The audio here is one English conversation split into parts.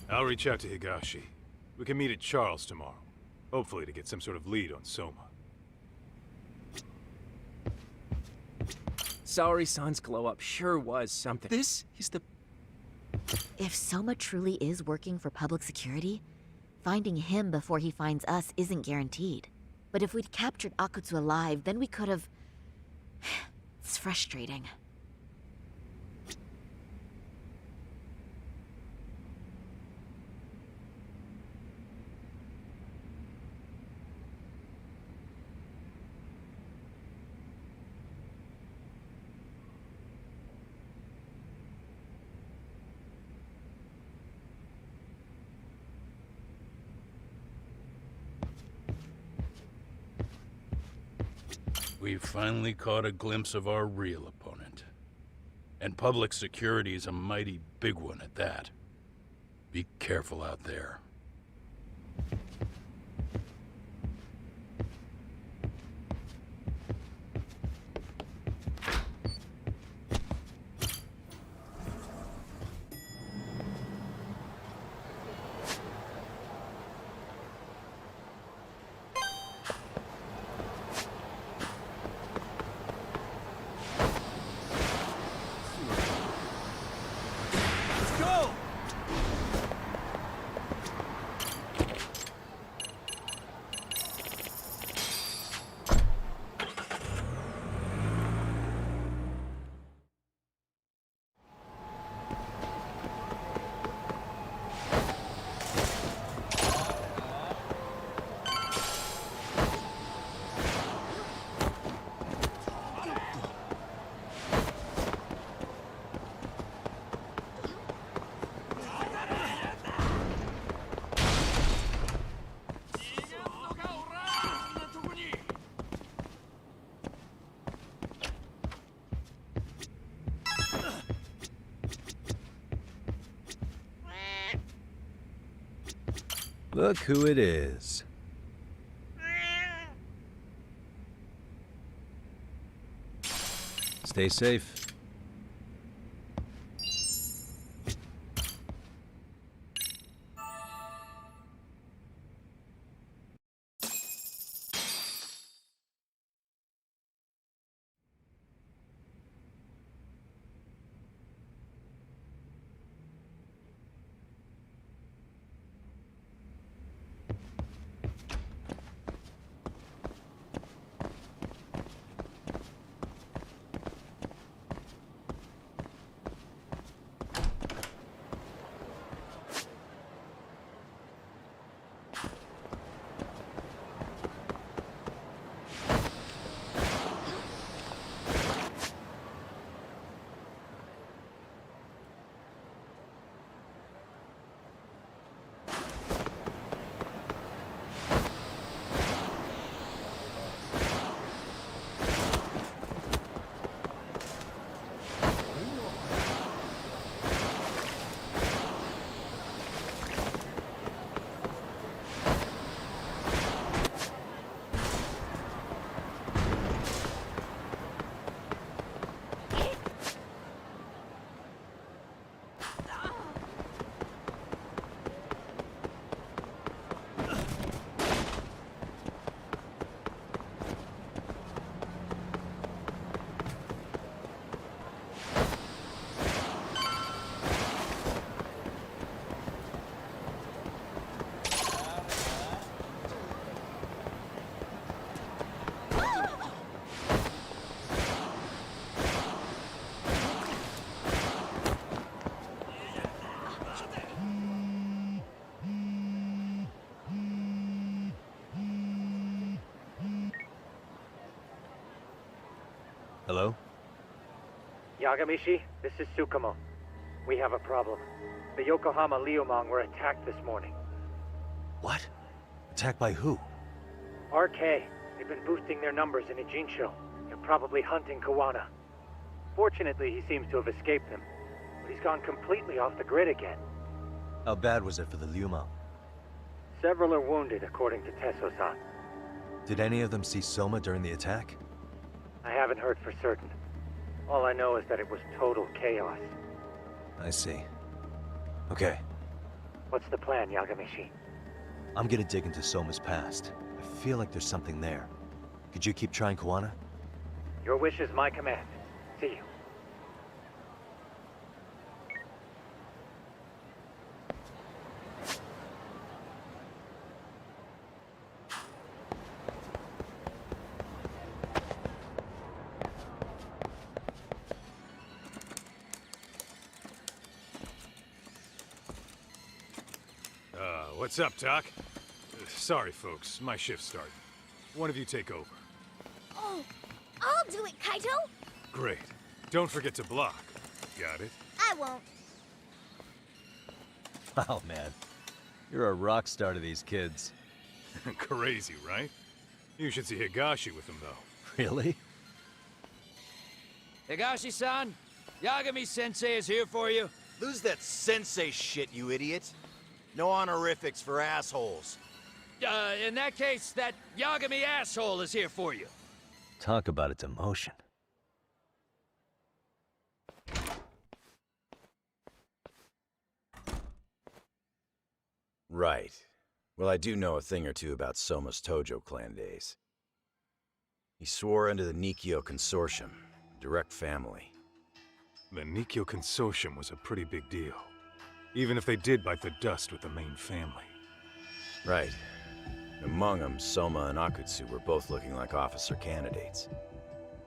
I'll reach out to Higashi. We can meet at Charles tomorrow. Hopefully to get some sort of lead on Soma. Saori-san's glow-up sure was something. This is the... If Soma truly is working for public security, finding him before he finds us isn't guaranteed. But if we'd captured Akutsu alive, then we could have... It's frustrating. We've finally caught a glimpse of our real opponent. And public security is a mighty big one at that. Be careful out there. Look who it is. Stay safe. Hello? Yagamishi, this is Tsukumo. We have a problem. The Yokohama Liumang were attacked this morning. What? Attacked by who? RK. They've been boosting their numbers in Ijincho. They're probably hunting Kawana. Fortunately, he seems to have escaped them. But he's gone completely off the grid again. How bad was it for the Liumang? Several are wounded, according to Tesso-san. Did any of them see Soma during the attack? I haven't heard for certain. All I know is that it was total chaos. I see. Okay. What's the plan, Yagamishi? I'm gonna dig into Soma's past. I feel like there's something there. Could you keep trying, Kawana? Your wish is my command. See you. What's up, Doc? Sorry, folks. My shift's starting. One of you take over. Oh, I'll do it, Kaito! Great. Don't forget to block. Got it? I won't. Oh, man. You're a rock star to these kids. Crazy, right? You should see Higashi with them, though. Really? Higashi-san, Yagami-sensei is here for you. Lose that sensei shit, you idiot. No honorifics for assholes. In that case, that Yagami asshole is here for you. Talk about its emotion. Right. Well, I do know a thing or two about Soma's Tojo clan days. He swore under the Nikyo Consortium, direct family. The Nikyo Consortium was a pretty big deal. Even if they did bite the dust with the main family. Right. Among them, Soma and Akutsu were both looking like officer candidates.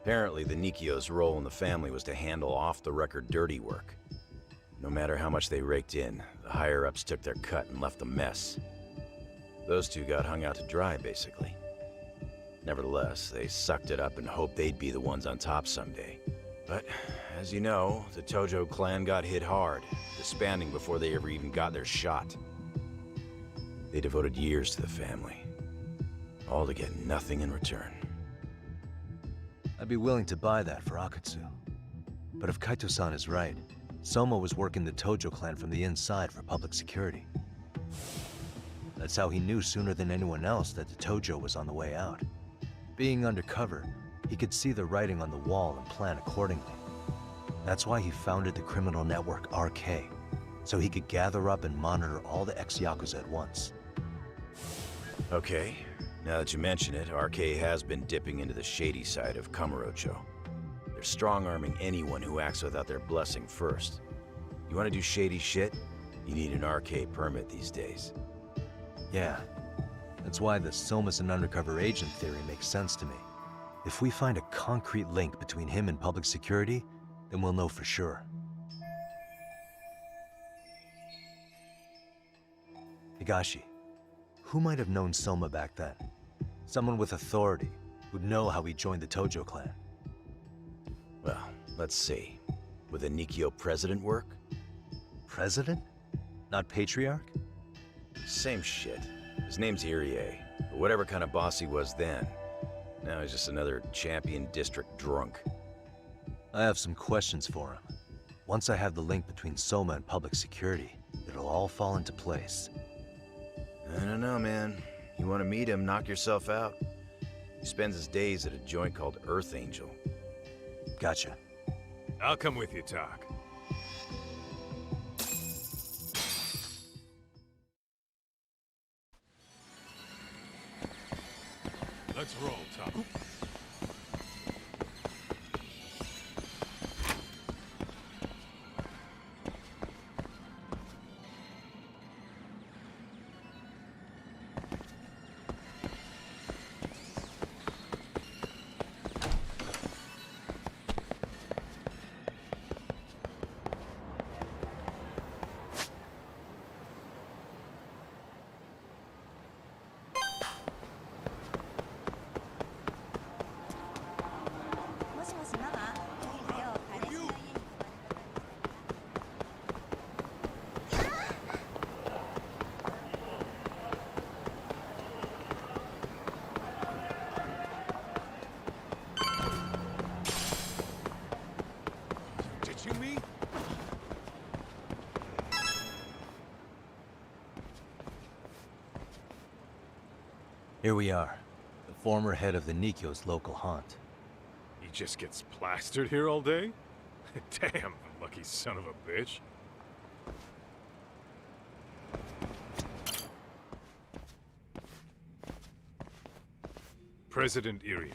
Apparently, the Nikyo's role in the family was to handle off-the-record dirty work. No matter how much they raked in, the higher-ups took their cut and left a mess. Those two got hung out to dry, basically. Nevertheless, they sucked it up and hoped they'd be the ones on top someday. But, as you know, the Tojo clan got hit hard, disbanding before they ever even got their shot. They devoted years to the family, all to get nothing in return. I'd be willing to buy that for Akutsu. But if Kaito-san is right, Soma was working the Tojo clan from the inside for public security. That's how he knew sooner than anyone else that the Tojo was on the way out. Being undercover, he could see the writing on the wall and plan accordingly. That's why he founded the criminal network RK, so he could gather up and monitor all the ex-Yakuza at once. Okay, now that you mention it, RK has been dipping into the shady side of Kamurocho. They're strong-arming anyone who acts without their blessing first. You want to do shady shit? You need an RK permit these days. Yeah, that's why the Soma's an undercover agent theory makes sense to me. If we find a concrete link between him and public security, then we'll know for sure. Higashi, who might have known Soma back then? Someone with authority, who'd know how he joined the Tojo clan. Well, let's see. Would the Nikyo president work? President? Not patriarch? Same shit. His name's Irie, or whatever kind of boss he was then. Now he's just another champion district drunk. I have some questions for him. Once I have the link between Soma and public security, it'll all fall into place. I don't know, man. You want to meet him, knock yourself out. He spends his days at a joint called Earth Angel. Gotcha. I'll come with you, Doc. Let's roll, Tom. Here we are, the former head of the Nikyo's local haunt. He just gets plastered here all day? Damn, lucky son of a bitch. President Irie.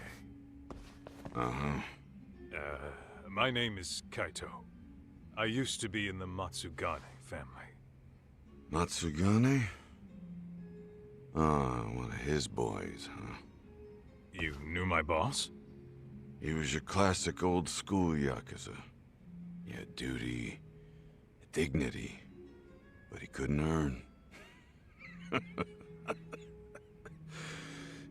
Uh-huh. My name is Kaito. I used to be in the Matsugane family. Matsugane? Ah, one of his boys, huh? You knew my boss? He was your classic old school Yakuza. He had duty, dignity, but he couldn't earn.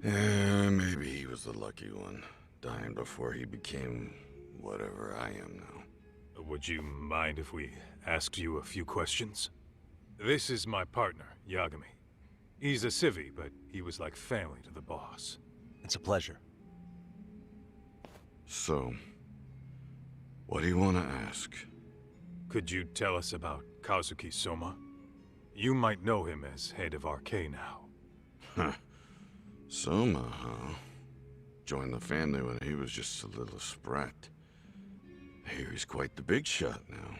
Yeah, maybe he was the lucky one, dying before he became whatever I am now. Would you mind if we asked you a few questions? This is my partner, Yagami. He's a civvy, but he was like family to the boss. It's a pleasure. So, what do you want to ask? Could you tell us about Kazuki Soma? You might know him as head of RK now. Huh. Soma, huh? Joined the family when he was just a little sprat. I hear he's quite the big shot now.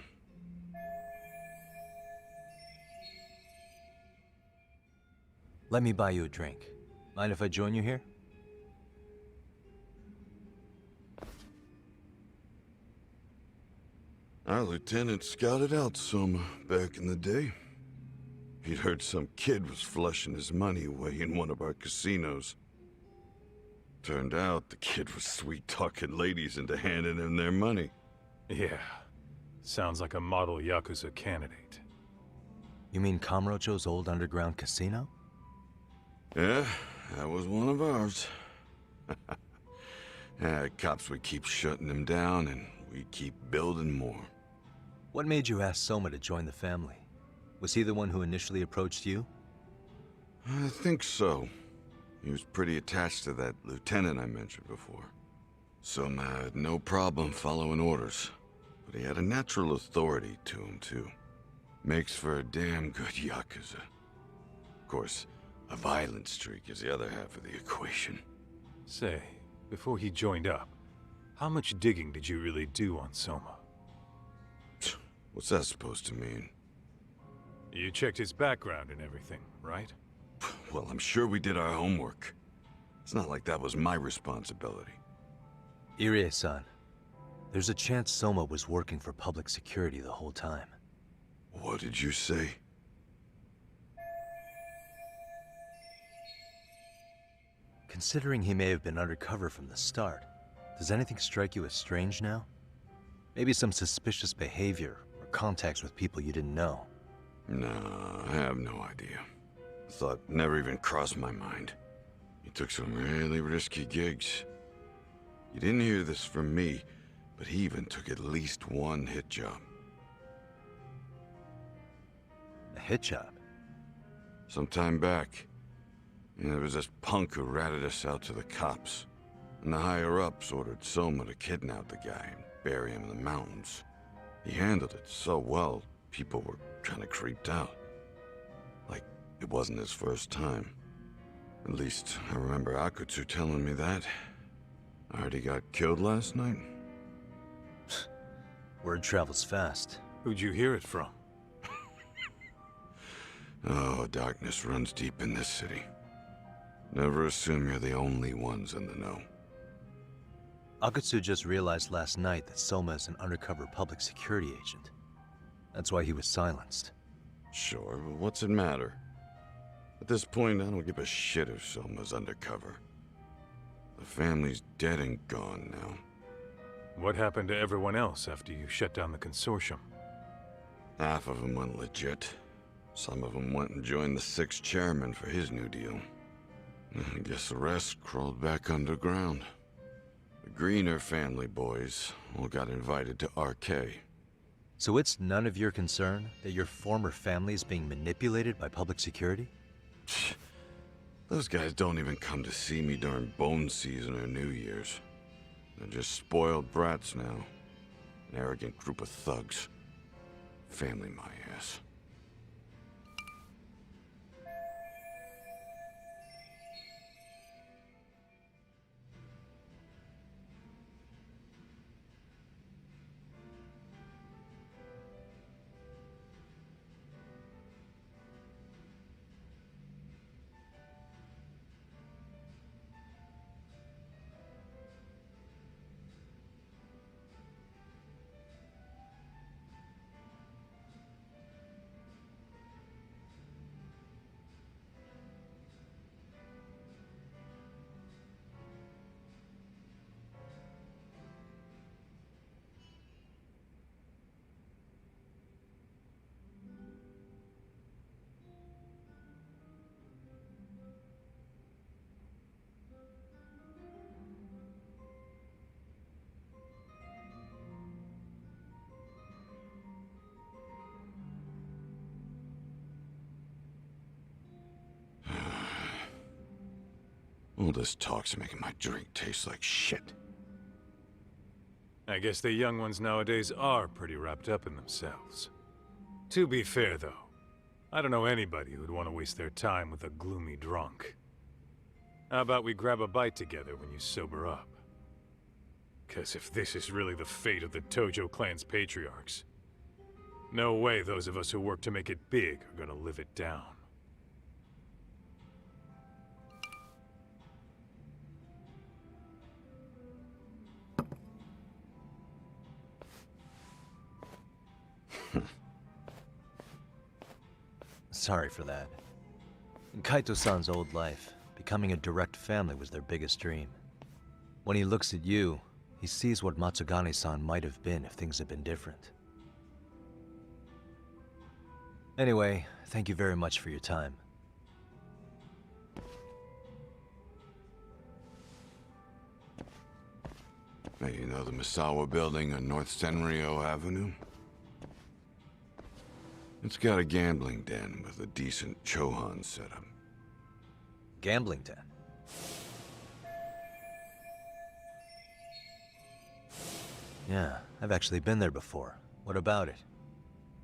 Let me buy you a drink. Mind if I join you here? Our lieutenant scouted out Soma back in the day. He'd heard some kid was flushing his money away in one of our casinos. Turned out the kid was sweet-talking ladies into handing him their money. Yeah. Sounds like a model Yakuza candidate. You mean Kamurocho's old underground casino? Yeah, that was one of ours. Cops would keep shutting him down, and we'd keep building more. What made you ask Soma to join the family? Was he the one who initially approached you? I think so. He was pretty attached to that lieutenant I mentioned before. Soma had no problem following orders, but he had a natural authority to him, too. Makes for a damn good Yakuza. Of course, a violent streak is the other half of the equation. Say, before he joined up, how much digging did you really do on Soma? What's that supposed to mean? You checked his background and everything, right? Well, I'm sure we did our homework. It's not like that was my responsibility. Irie-san, there's a chance Soma was working for public security the whole time. What did you say? Considering he may have been undercover from the start, does anything strike you as strange now? Maybe some suspicious behavior or contacts with people you didn't know? No, I have no idea. Thought never even crossed my mind. He took some really risky gigs. You didn't hear this from me, but he even took at least one hit job. A hit job? Some time back, there was this punk who ratted us out to the cops. And the higher-ups ordered Soma to kidnap the guy and bury him in the mountains. He handled it so well, people were kind of creeped out. Like, it wasn't his first time. At least, I remember Akutsu telling me that. I heard he got killed last night. Word travels fast. Who'd you hear it from? Oh, darkness runs deep in this city. Never assume you're the only ones in the know. Akutsu just realized last night that Soma is an undercover public security agent. That's why he was silenced. Sure, but what's it matter? At this point, I don't give a shit if Soma's undercover. The family's dead and gone now. What happened to everyone else after you shut down the consortium? Half of them went legit. Some of them went and joined the 6th chairman for his new deal. I guess the rest crawled back underground. The Greener family boys all got invited to RK. So it's none of your concern that your former family is being manipulated by public security? Those guys don't even come to see me during bone season or New Year's. They're just spoiled brats now. An arrogant group of thugs. Family my ass. All this talk's making my drink taste like shit. I guess the young ones nowadays are pretty wrapped up in themselves. To be fair, though, I don't know anybody who'd want to waste their time with a gloomy drunk. How about we grab a bite together when you sober up? 'Cause if this is really the fate of the Tojo clan's patriarchs, no way those of us who work to make it big are gonna live it down. Sorry for that. In Kaito-san's old life, becoming a direct family was their biggest dream. When he looks at you, he sees what Matsugane-san might have been if things had been different. Anyway, thank you very much for your time. Hey, you know the Misawa building on North Senryo Avenue? It's got a gambling den with a decent Chohan setup. Gambling den. Yeah, I've actually been there before. What about it?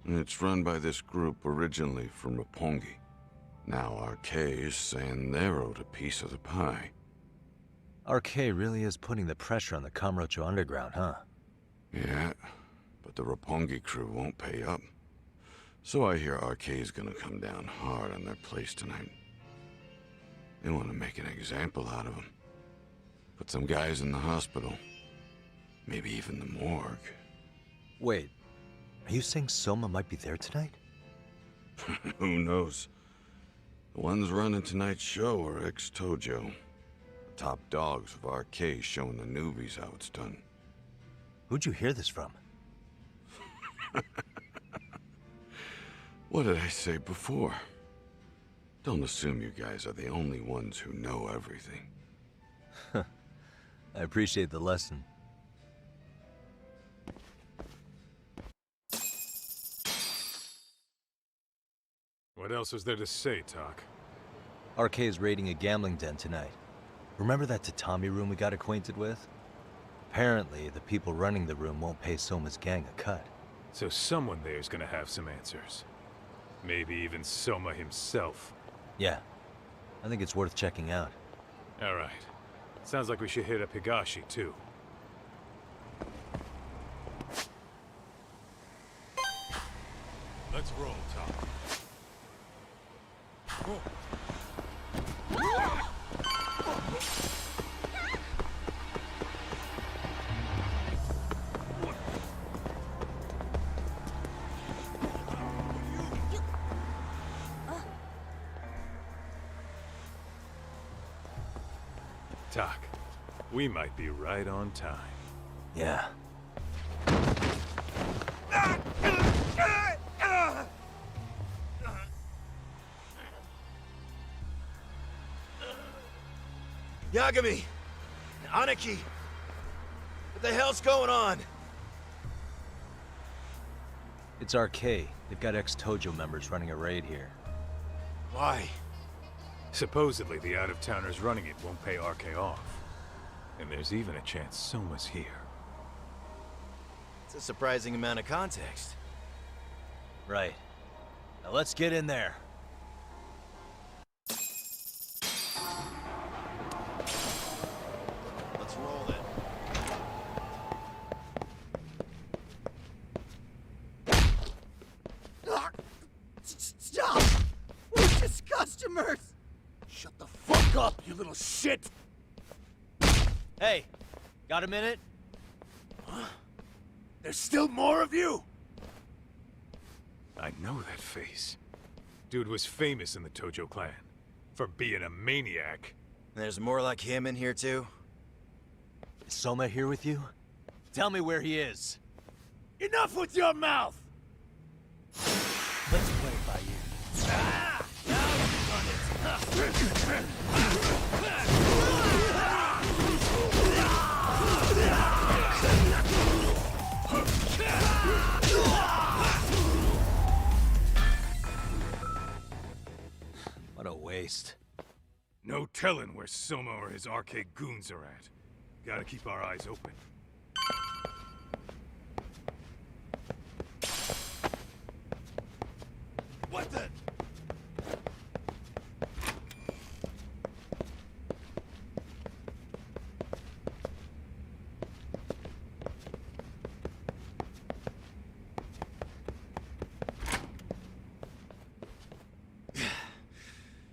It's run by this group originally from Roppongi. Now RK is saying they're owed a piece of the pie. RK really is putting the pressure on the Kamurocho Underground, huh? Yeah, but the Roppongi crew won't pay up. So I hear RK is gonna come down hard on their place tonight. They want to make an example out of them. Put some guys in the hospital. Maybe even the morgue. Wait, are you saying Soma might be there tonight? Who knows? The ones running tonight's show are ex-Tojo. The top dogs of RK showing the newbies how it's done. Who'd you hear this from? What did I say before? Don't assume you guys are the only ones who know everything. I appreciate the lesson. What else is there to say, Tak? RK is raiding a gambling den tonight. Remember that tatami room we got acquainted with? Apparently, the people running the room won't pay Soma's gang a cut. So someone there's gonna have some answers. Maybe even Soma himself. Yeah, I think it's worth checking out. Alright. Sounds like we should hit up Higashi, too. Let's roll, Tom. Tak, we might be right on time. Yeah. Yagami! Aniki! What the hell's going on? It's RK. They've got ex-Tojo members running a raid here. Why? Supposedly, the out-of-towners running it won't pay RK off. And there's even a chance Soma's here. It's a surprising amount of context. Right. Now let's get in there. Let's roll it. Stop! We're just customers! Shut the fuck up, you little shit! Hey, got a minute? There's still more of you? I know that face. Dude was famous in the Tojo clan. For being a maniac. There's more like him in here too? Is Soma here with you? Tell me where he is. Enough with your mouth! Let's play it by ear. What a waste. No telling where Soma or his arcade goons are at. Gotta keep our eyes open. What the?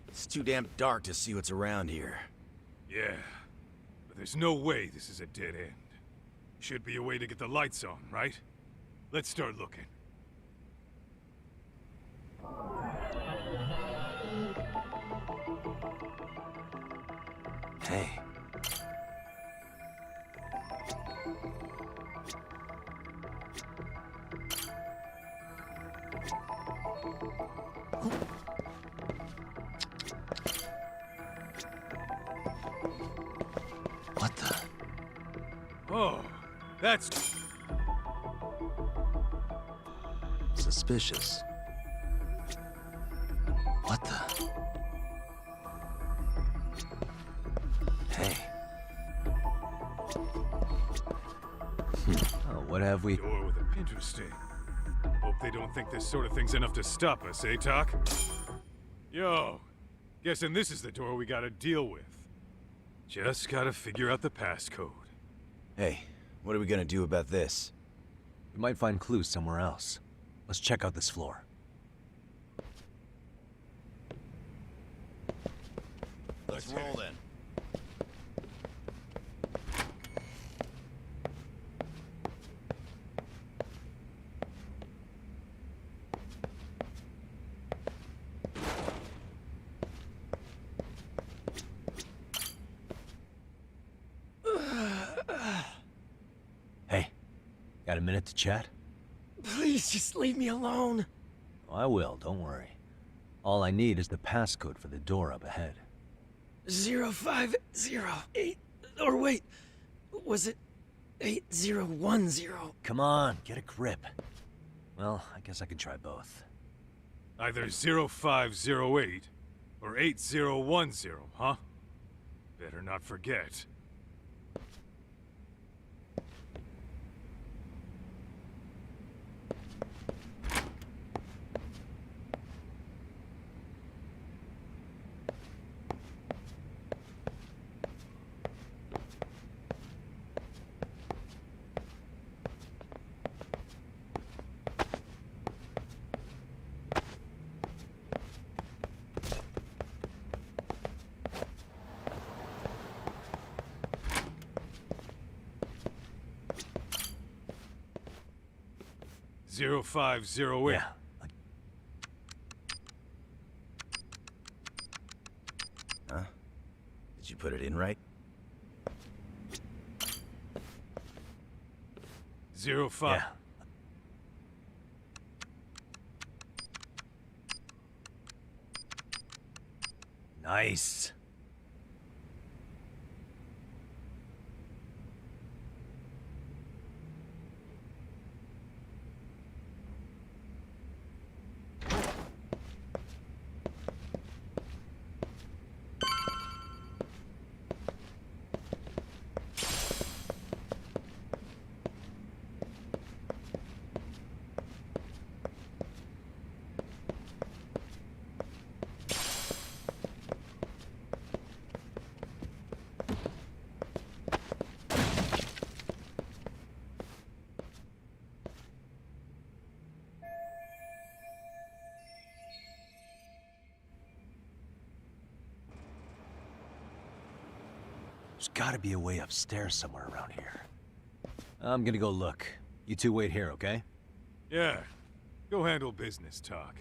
It's too damn dark to see what's around here. Yeah, but there's no way this is a dead end. Should be a way to get the lights on, right? Let's start looking. Hey. What the? Oh, that's... Suspicious. What the? Hey. Oh, what have we? Door with a... Interesting. Hope they don't think this sort of thing's enough to stop us, eh, Talk? Yo, guessing this is the door we gotta deal with. Just gotta figure out the passcode. Hey, what are we gonna do about this? We might find clues somewhere else. Let's check out this floor. Let's roll then. Hey, got a minute to chat? Please just leave me alone. Oh, I will, don't worry. All I need is the passcode for the door up ahead. 0508. Or wait, was it 8010? Come on, get a grip. Well, I guess I can try both. Either 0508 or 8010, huh? Better not forget. Zero 0508. Yeah. Huh? Did you put it in right? 05. Yeah. Nice. There's gotta be a way upstairs somewhere around here. I'm gonna go look. You two wait here, okay? Yeah. Go handle business, Talk.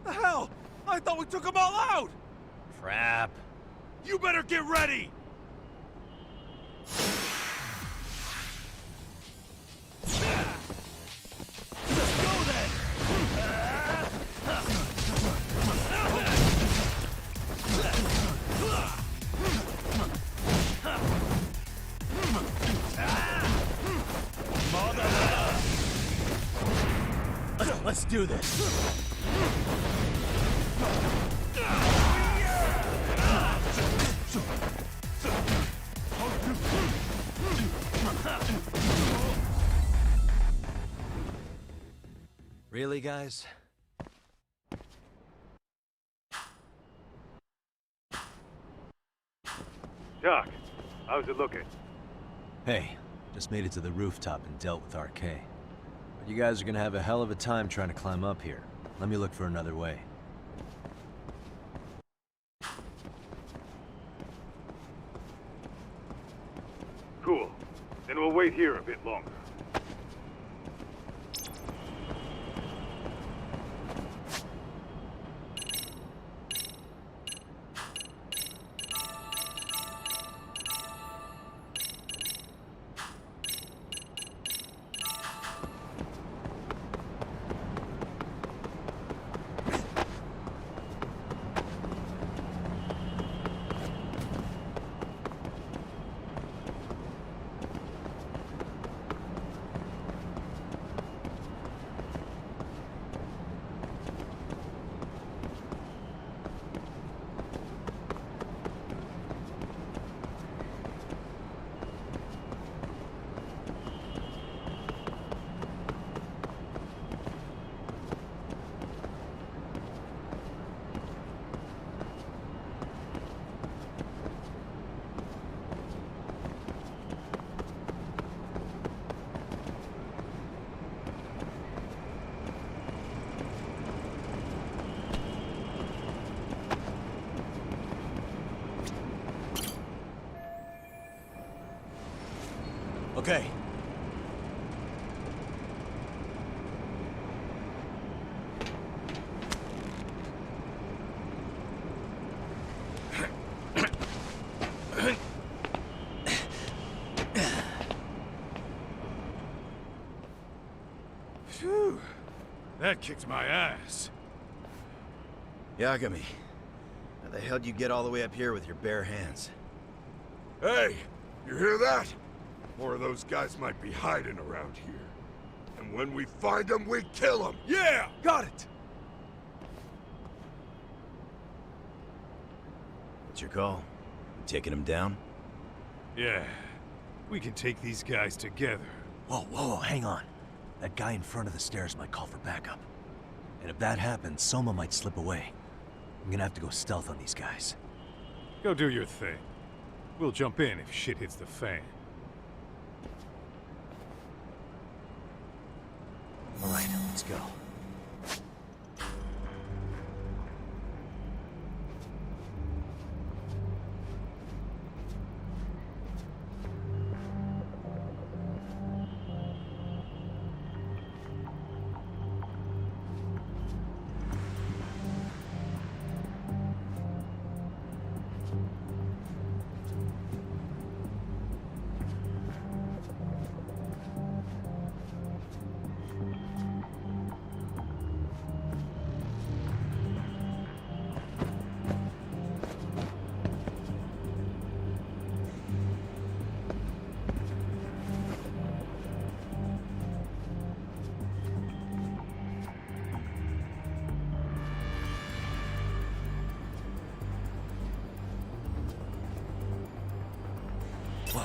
The hell? I thought we took them all out! Crap. You better get ready! Let's go then! Let's do this. Really, guys? Doc, how's it looking? Hey, just made it to the rooftop and dealt with RK. But you guys are gonna have a hell of a time trying to climb up here. Let me look for another way. Cool. Then we'll wait here a bit longer. Okay. Phew. That kicked my ass. Yagami, how the hell do you get all the way up here with your bare hands? Hey, you hear that? More of those guys might be hiding around here. And when we find them, we kill them! Yeah! Got it! It's your call. You taking him down? Yeah. We can take these guys together. Whoa, hang on. That guy in front of the stairs might call for backup. And if that happens, Soma might slip away. I'm gonna have to go stealth on these guys. Go do your thing. We'll jump in if shit hits the fan. All right, let's go. Whoa.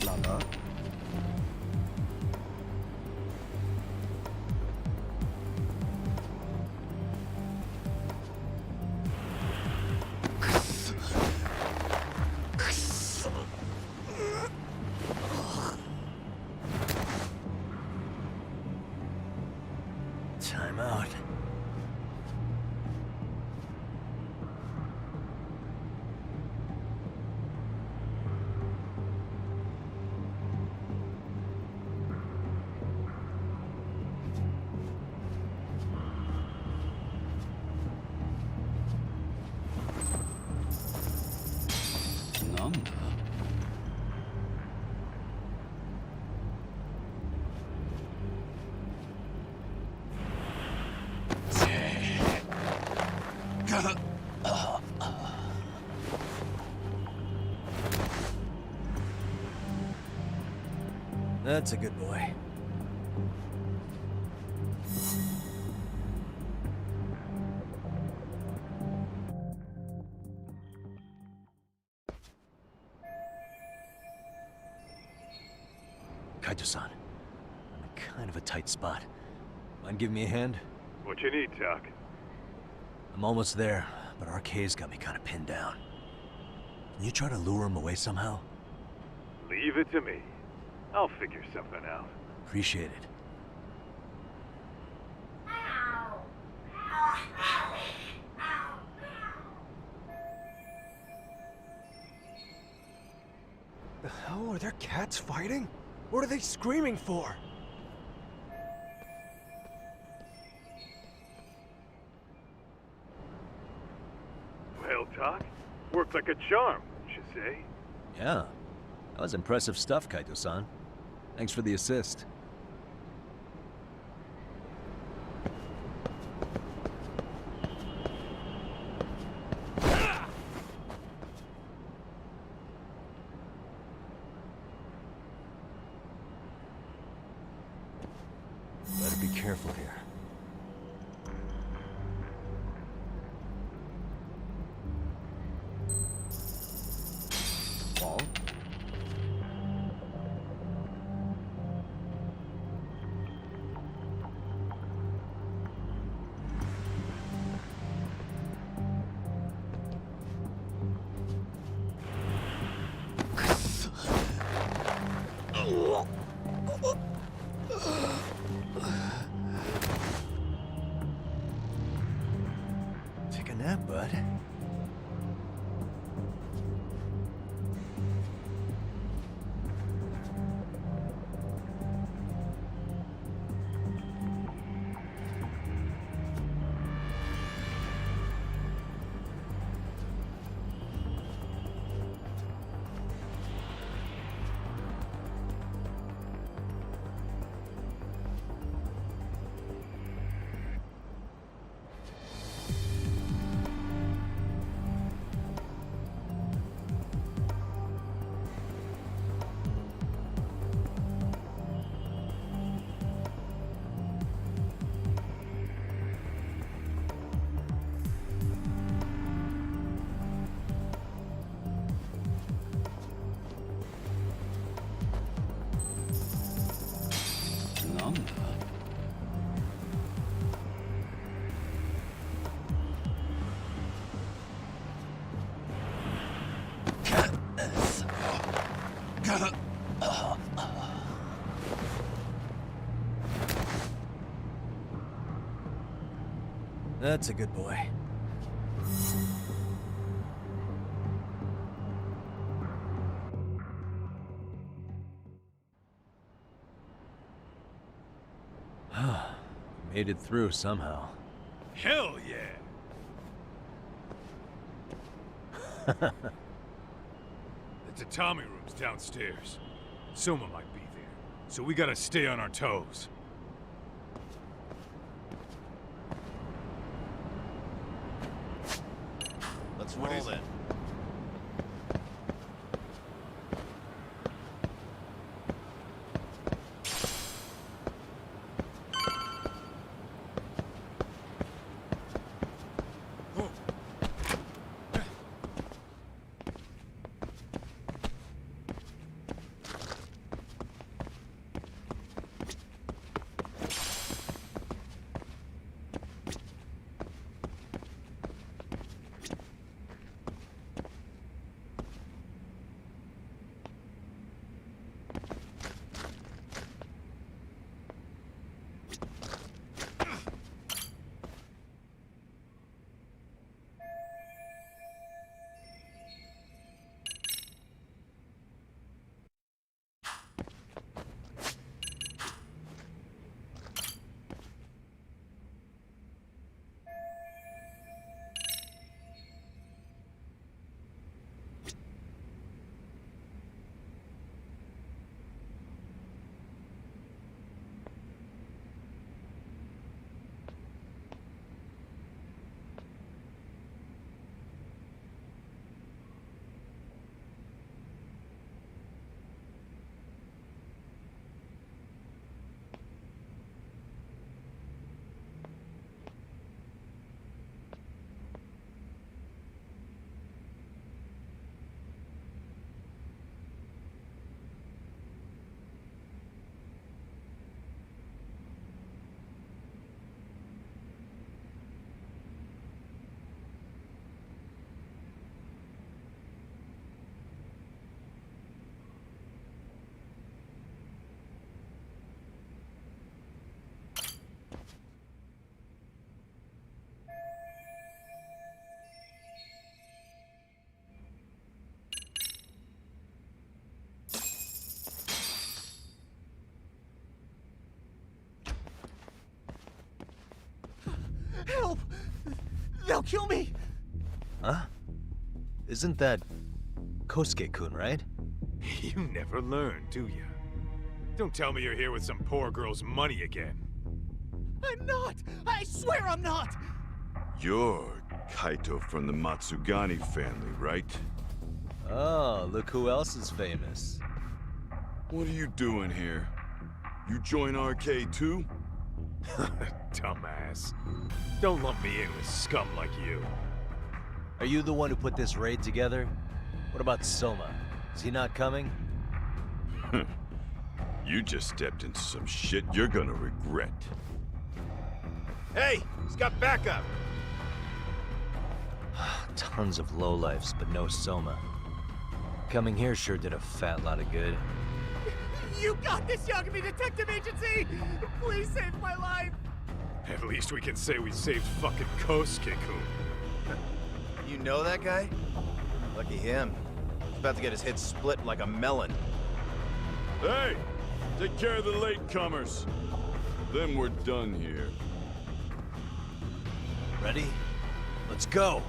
Lala. Time out. Nanda? That's a good boy. Kaito-san, I'm in kind of a tight spot. Mind giving me a hand? What you need, Doc? I'm almost there, but RK's got me kind of pinned down. Can you try to lure him away somehow? Leave it to me. I'll figure something out. Appreciate it. The hell are there cats fighting? What are they screaming for? Well, Doc, worked like a charm, wouldn't you say? Yeah. That was impressive stuff, Kaito-san. Thanks for the assist. Better be careful here. Wall? That's a good boy. Made it through somehow. Hell yeah! The tatami room's downstairs. Soma might be there, so we gotta stay on our toes. Let's roll then. Help! They'll kill me! Huh? Isn't that Kosuke-kun, right? You never learn, do you? Don't tell me you're here with some poor girl's money again. I'm not! I swear I'm not! You're Kaito from the Matsugani family, right? Oh, look who else is famous. What are you doing here? You join RK too? Dumbass. Don't lump me in with scum like you. Are you the one who put this raid together? What about Soma? Is he not coming? You just stepped into some shit you're gonna regret. Hey, he's got backup. Tons of lowlifes, but no Soma. Coming here sure did a fat lot of good. You got this, Yagami Detective Agency! Please save my life! At least we can say we saved fucking Kosuke-kun. You know that guy? Lucky him. He's about to get his head split like a melon. Hey! Take care of the latecomers. Then we're done here. Ready? Let's go!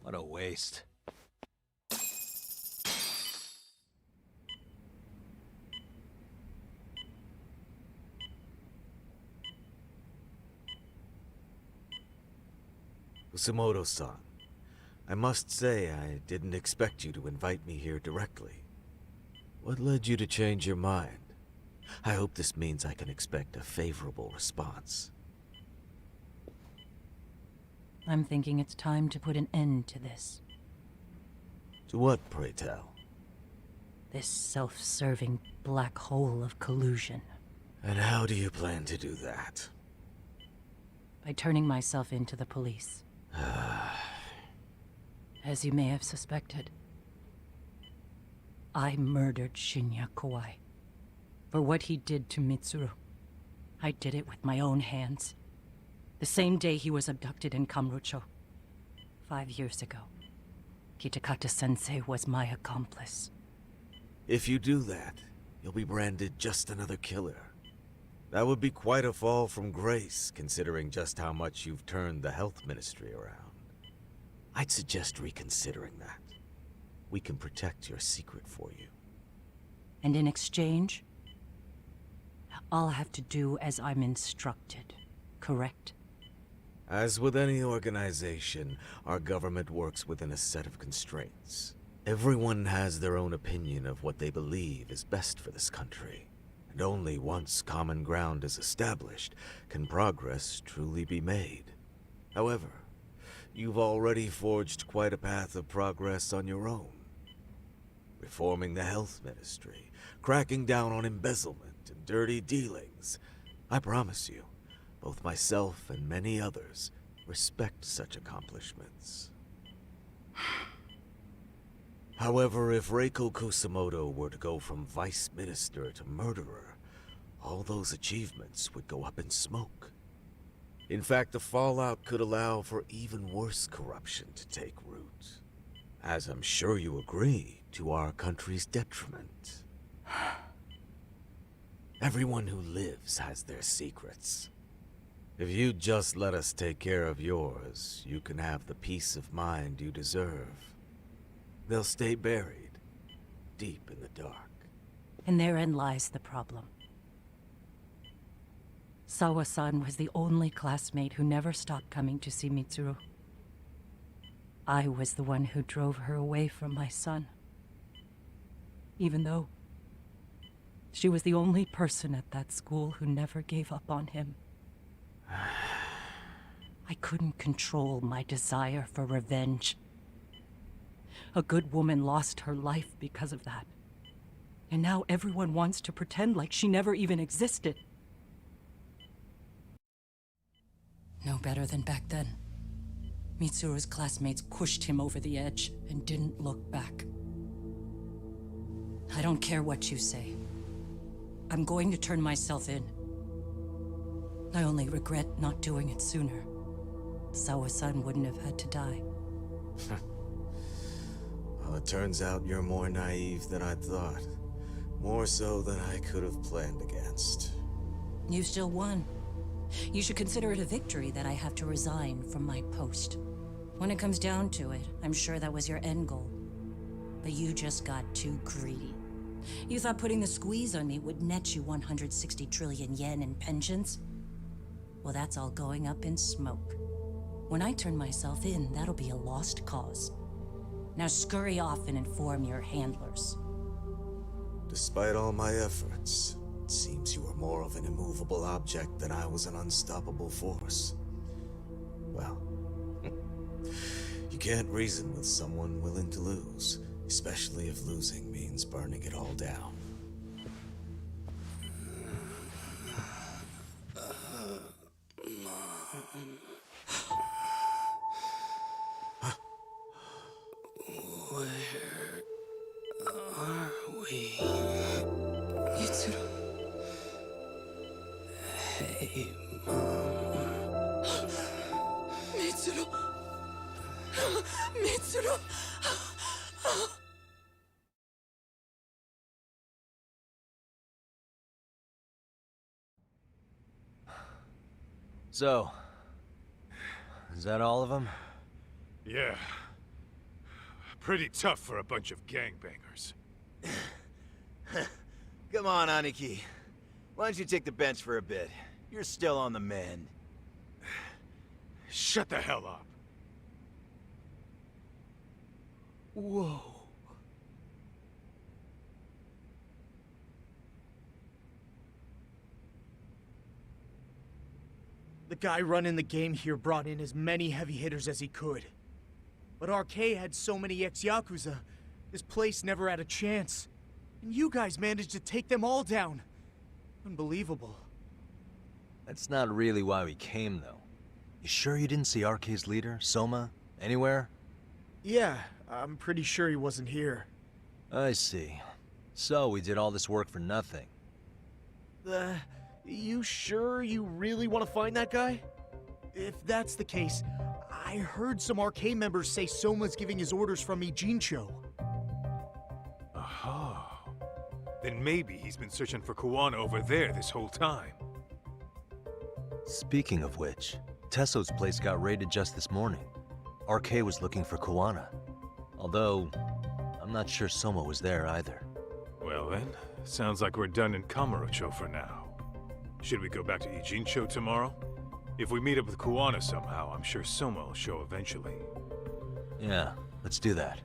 What a waste. Kusumoto-san, I must say I didn't expect you to invite me here directly. What led you to change your mind? I hope this means I can expect a favorable response. I'm thinking it's time to put an end to this. To what, pray tell? This self-serving black hole of collusion. And how do you plan to do that? By turning myself into the police. As you may have suspected, I murdered Shinya Kawai. For what he did to Mitsuru. I did it with my own hands. The same day he was abducted in Kamurocho. 5 years ago. Kitakata-sensei was my accomplice. If you do that, you'll be branded just another killer. That would be quite a fall from grace, considering just how much you've turned the health ministry around. I'd suggest reconsidering that. We can protect your secret for you. And in exchange, I'll have to do as I'm instructed, correct? As with any organization, our government works within a set of constraints. Everyone has their own opinion of what they believe is best for this country. And only once common ground is established can progress truly be made. However, you've already forged quite a path of progress on your own. Reforming the health ministry, cracking down on embezzlement and dirty dealings. I promise you, both myself and many others respect such accomplishments. However, if Reiko Kusumoto were to go from vice minister to murderer, all those achievements would go up in smoke. In fact, the fallout could allow for even worse corruption to take root. As I'm sure you agree, to our country's detriment. Everyone who lives has their secrets. If you'd just let us take care of yours, you can have the peace of mind you deserve. They'll stay buried, deep in the dark. And therein lies the problem. Sawa-san was the only classmate who never stopped coming to see Mitsuru. I was the one who drove her away from my son. Even though she was the only person at that school who never gave up on him. I couldn't control my desire for revenge. A good woman lost her life because of that. And now everyone wants to pretend like she never even existed. No better than back then. Mitsuru's classmates pushed him over the edge and didn't look back. I don't care what you say. I'm going to turn myself in. I only regret not doing it sooner. Sawa-san wouldn't have had to die. Well, it turns out you're more naive than I thought. More so than I could have planned against. You still won. You should consider it a victory that I have to resign from my post. When it comes down to it, I'm sure that was your end goal. But you just got too greedy. You thought putting the squeeze on me would net you 160 trillion yen in pensions? Well, that's all going up in smoke. When I turn myself in, that'll be a lost cause. Now scurry off and inform your handlers. Despite all my efforts, it seems you are more of an immovable object than I was an unstoppable force. Well, you can't reason with someone willing to lose, especially if losing means burning it all down. Mitsuru. Hey, Mom. Mitsuru. Mitsuru. So, is that all of them? Yeah. Pretty tough for a bunch of gangbangers. Come on, Aniki. Why don't you take the bench for a bit? You're still on the mend. Shut the hell up. Whoa. The guy running the game here brought in as many heavy hitters as he could. But RK had so many ex-Yakuza, this place never had a chance. And you guys managed to take them all down. Unbelievable. That's not really why we came, though. You sure you didn't see RK's leader, Soma, anywhere? Yeah, I'm pretty sure he wasn't here. I see. So we did all this work for nothing. You sure you really want to find that guy? If that's the case, I heard some RK members say Soma's giving his orders from Ijincho. Aha. Then maybe he's been searching for Kuwana over there this whole time. Speaking of which, Tesso's place got raided just this morning. RK was looking for Kuwana. Although, I'm not sure Soma was there either. Well then, sounds like we're done in Kamurocho for now. Should we go back to Ijincho tomorrow? If we meet up with Kuwana somehow, I'm sure Soma will show eventually. Yeah, let's do that.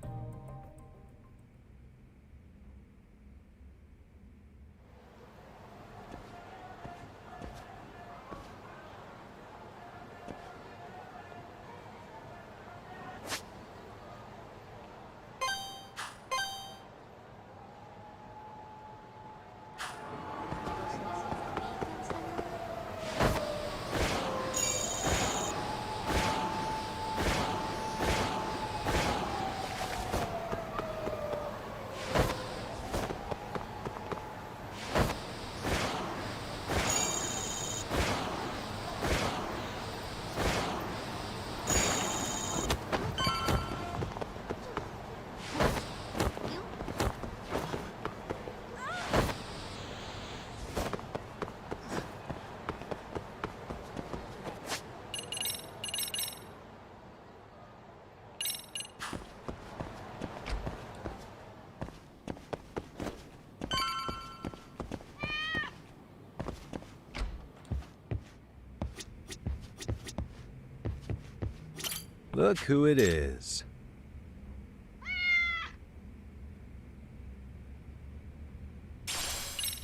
Look who it is.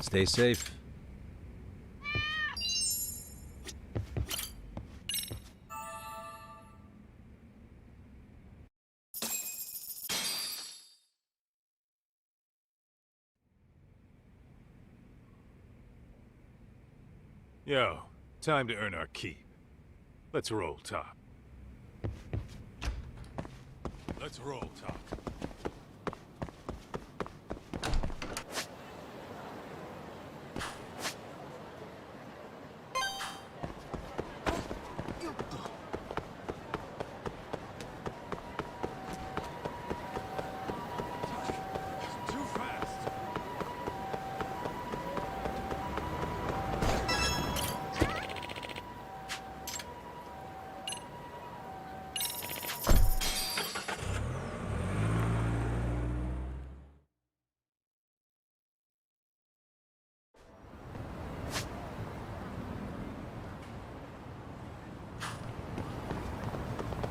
Stay safe. Yo, time to earn our keep. Let's roll, Top. Let's roll, Top. Too fast.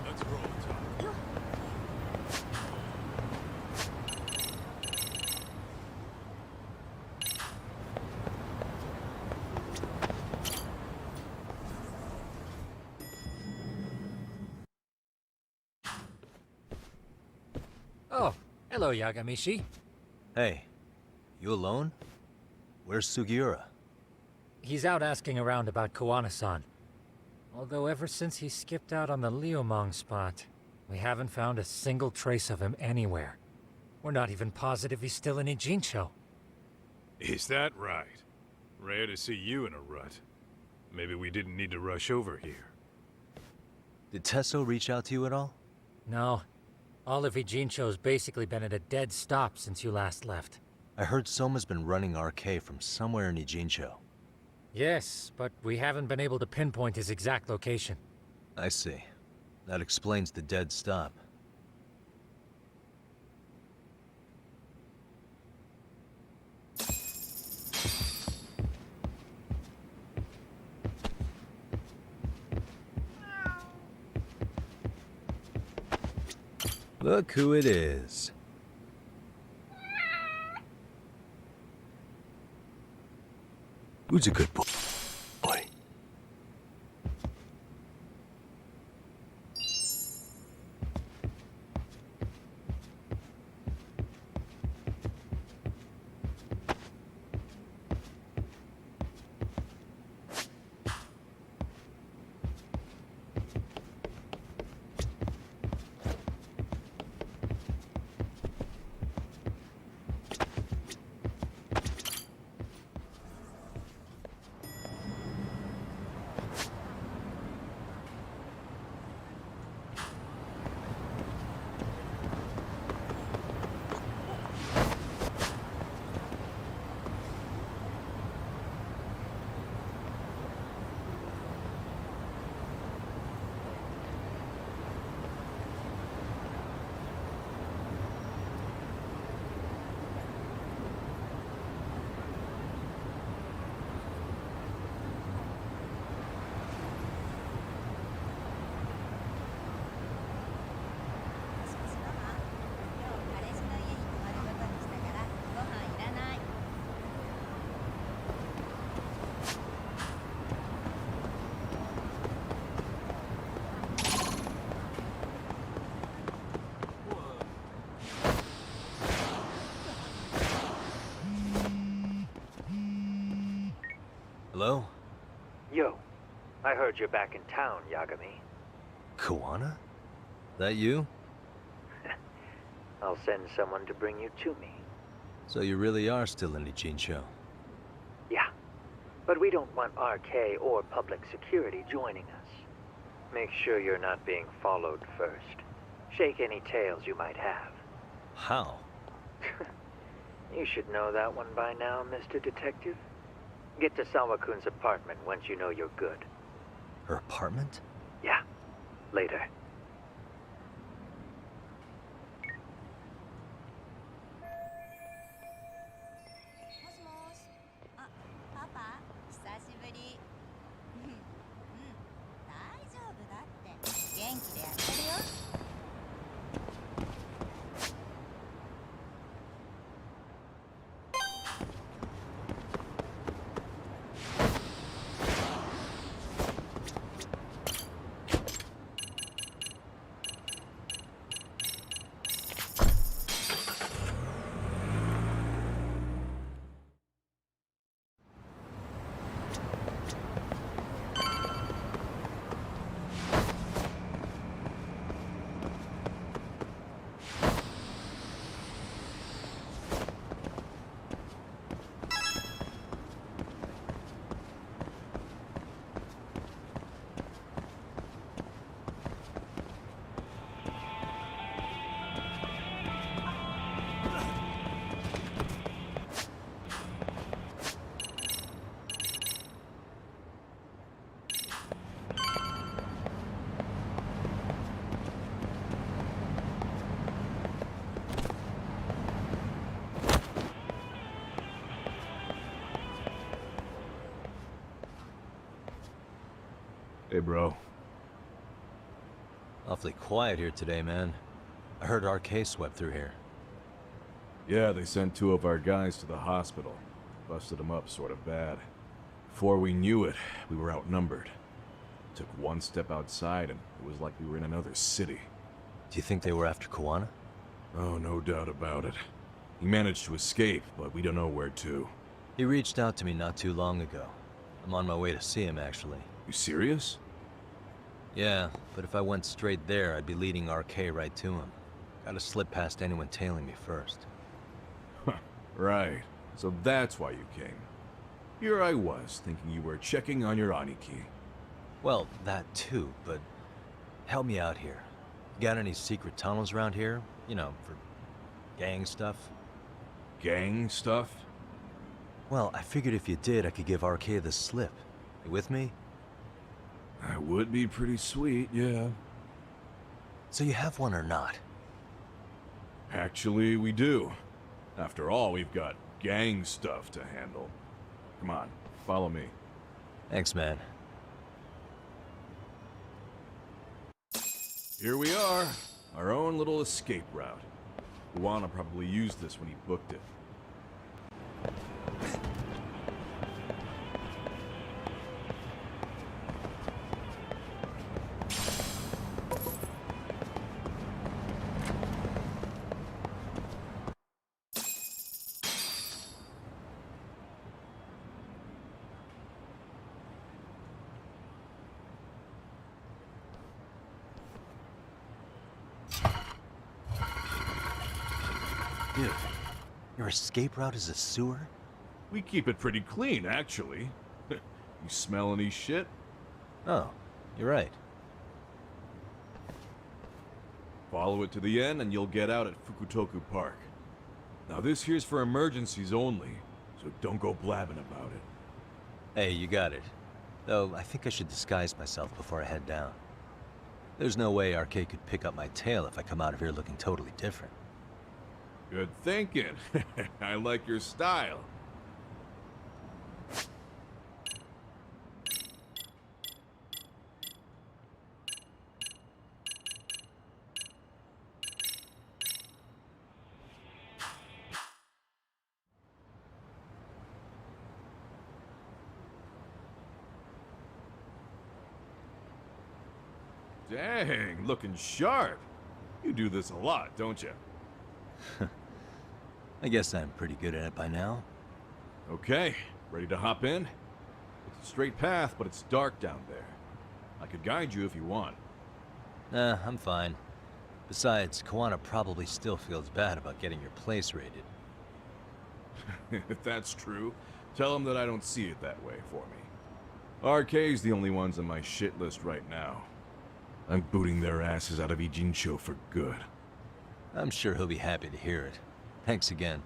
Let's roll, Top. Oh, hello, Yagamishi. Hey, you alone? Where's Sugiura? He's out asking around about Kuwana-san. Although ever since he skipped out on the Liumang spot, we haven't found a single trace of him anywhere. We're not even positive he's still in Ijincho. Is that right? Rare to see you in a rut. Maybe we didn't need to rush over here. Did Tesso reach out to you at all? No. All of Ijincho's basically been at a dead stop since you last left. I heard Soma's been running RK from somewhere in Ijincho. Yes, but we haven't been able to pinpoint his exact location. I see. That explains the dead stop. Look who it is. Who's a good boy? Hello? Yo, I heard you're back in town, Yagami. Kawana? That you? I'll send someone to bring you to me. So you really are still in Ijincho? Yeah, but we don't want RK or public security joining us. Make sure you're not being followed first. Shake any tails you might have. How? You should know that one by now, Mr. Detective. Get to Sawa-kun's apartment once you know you're good. Her apartment? Yeah, later. Hey, bro. Awfully quiet here today, man. I heard RK swept through here. Yeah, they sent 2 of our guys to the hospital. Busted them up sort of bad. Before we knew it, we were outnumbered. Took one step outside and it was like we were in another city. Do you think they were after Kawana? Oh, no doubt about it. He managed to escape, but we don't know where to. He reached out to me not too long ago. I'm on my way to see him, actually. You serious? Yeah, but if I went straight there, I'd be leading RK right to him. Gotta slip past anyone tailing me first. Right. So that's why you came. Here I was, thinking you were checking on your Aniki. Well, that too, but help me out here. Got any secret tunnels around here? You know, for gang stuff? Gang stuff? Well, I figured if you did, I could give RK the slip. You with me? That would be pretty sweet, yeah. So you have one or not? Actually, we do. After all, we've got gang stuff to handle. Come on, follow me. Thanks, man. Here we are, our own little escape route. Kuwana probably used this when he booked it. Dude, your escape route is a sewer? We keep it pretty clean, actually. You smell any shit? Oh, you're right. Follow it to the end and you'll get out at Fukutoku Park. Now this here's for emergencies only, so don't go blabbing about it. Hey, you got it. Though, I think I should disguise myself before I head down. There's no way RK could pick up my tail if I come out of here looking totally different. Good thinking. I like your style. Dang, looking sharp. You do this a lot, don't you? I guess I'm pretty good at it by now. Okay, ready to hop in? It's a straight path, but it's dark down there. I could guide you if you want. Nah, I'm fine. Besides, Kuwana probably still feels bad about getting your place raided. If that's true, tell him that I don't see it that way for me. RK's the only ones on my shit list right now. I'm booting their asses out of Ijincho for good. I'm sure he'll be happy to hear it. Thanks again.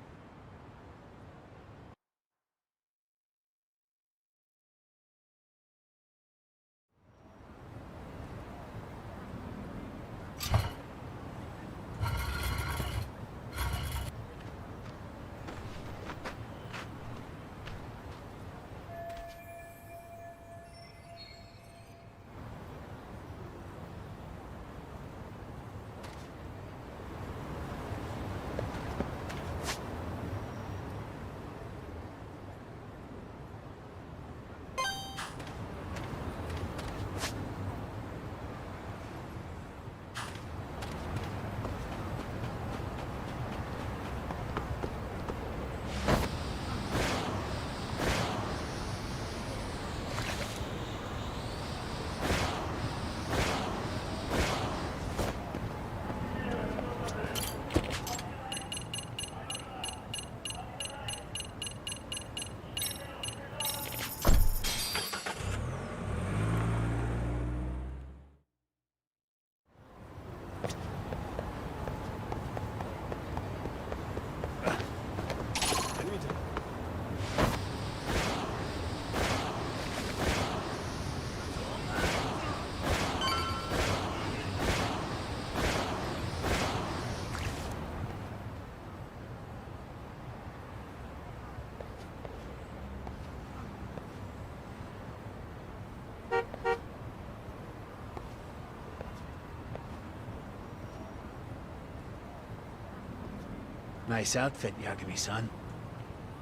Nice outfit, Yagami-san.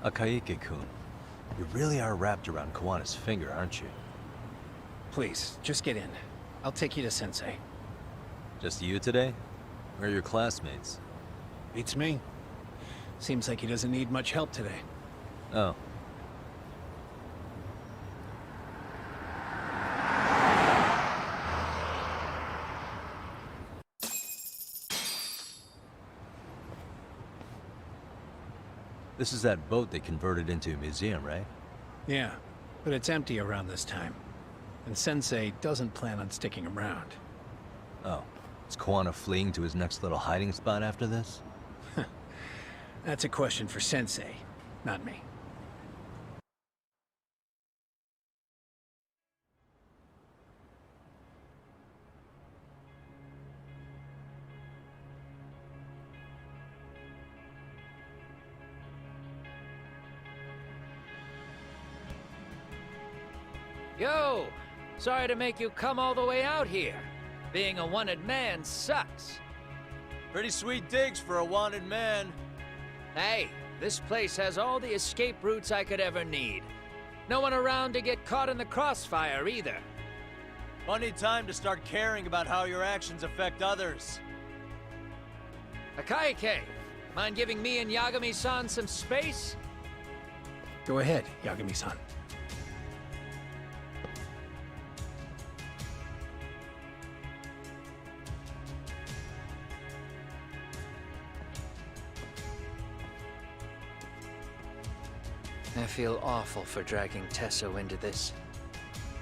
Akaike-kun, you really are wrapped around Kawana's finger, aren't you? Please, just get in. I'll take you to Sensei. Just you today? Where are your classmates? Beats me. Seems like he doesn't need much help today. Oh. This is that boat they converted into a museum, right? Yeah, but it's empty around this time. And Sensei doesn't plan on sticking around. Oh. Is Kuwana fleeing to his next little hiding spot after this? That's a question for Sensei, not me. Yo! Sorry to make you come all the way out here. Being a wanted man sucks. Pretty sweet digs for a wanted man. Hey, this place has all the escape routes I could ever need. No one around to get caught in the crossfire either. Funny time to start caring about how your actions affect others. Akaike, mind giving me and Yagami-san some space? Go ahead, Yagami-san. I feel awful for dragging Tesso into this.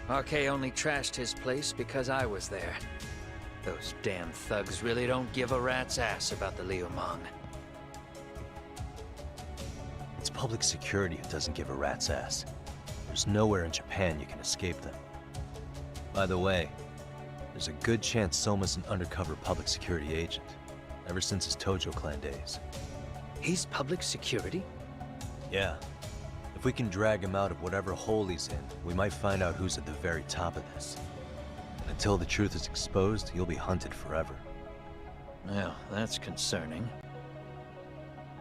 RK only trashed his place because I was there. Those damn thugs really don't give a rat's ass about the Liumang. It's public security who doesn't give a rat's ass. There's nowhere in Japan you can escape them. By the way, there's a good chance Soma's an undercover public security agent, ever since his Tojo clan days. He's public security? Yeah. If we can drag him out of whatever hole he's in, we might find out who's at the very top of this. Until the truth is exposed, he'll be hunted forever. Well, that's concerning.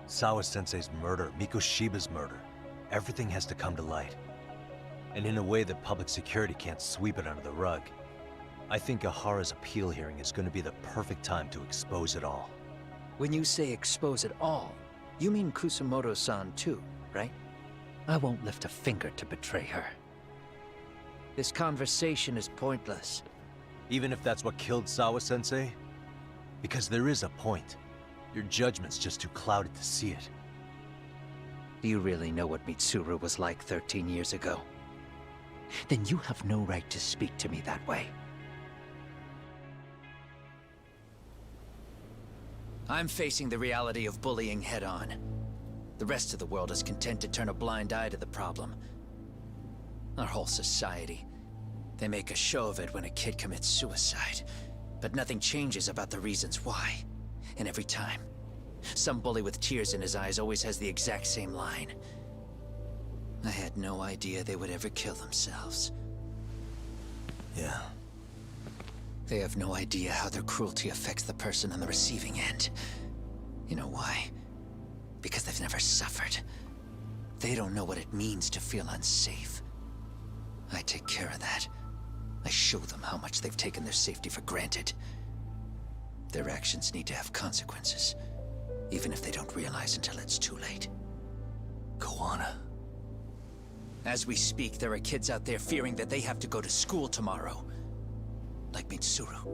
Sawa-sensei's murder, Mikoshiba's murder, everything has to come to light. And in a way that public security can't sweep it under the rug. I think Ahara's appeal hearing is going to be the perfect time to expose it all. When you say expose it all, you mean Kusumoto-san too, right? I won't lift a finger to betray her. This conversation is pointless. Even if that's what killed Sawa-sensei? Because there is a point. Your judgment's just too clouded to see it. Do you really know what Mitsuru was like 13 years ago? Then you have no right to speak to me that way. I'm facing the reality of bullying head-on. The rest of the world is content to turn a blind eye to the problem. Our whole society. They make a show of it when a kid commits suicide. But nothing changes about the reasons why. And every time, some bully with tears in his eyes always has the exact same line. I had no idea they would ever kill themselves. Yeah. They have no idea how their cruelty affects the person on the receiving end. You know why? Because they've never suffered. They don't know what it means to feel unsafe. I take care of that. I show them how much they've taken their safety for granted. Their actions need to have consequences, even if they don't realize until it's too late. Koana. As we speak, there are kids out there fearing that they have to go to school tomorrow. Like Mitsuru.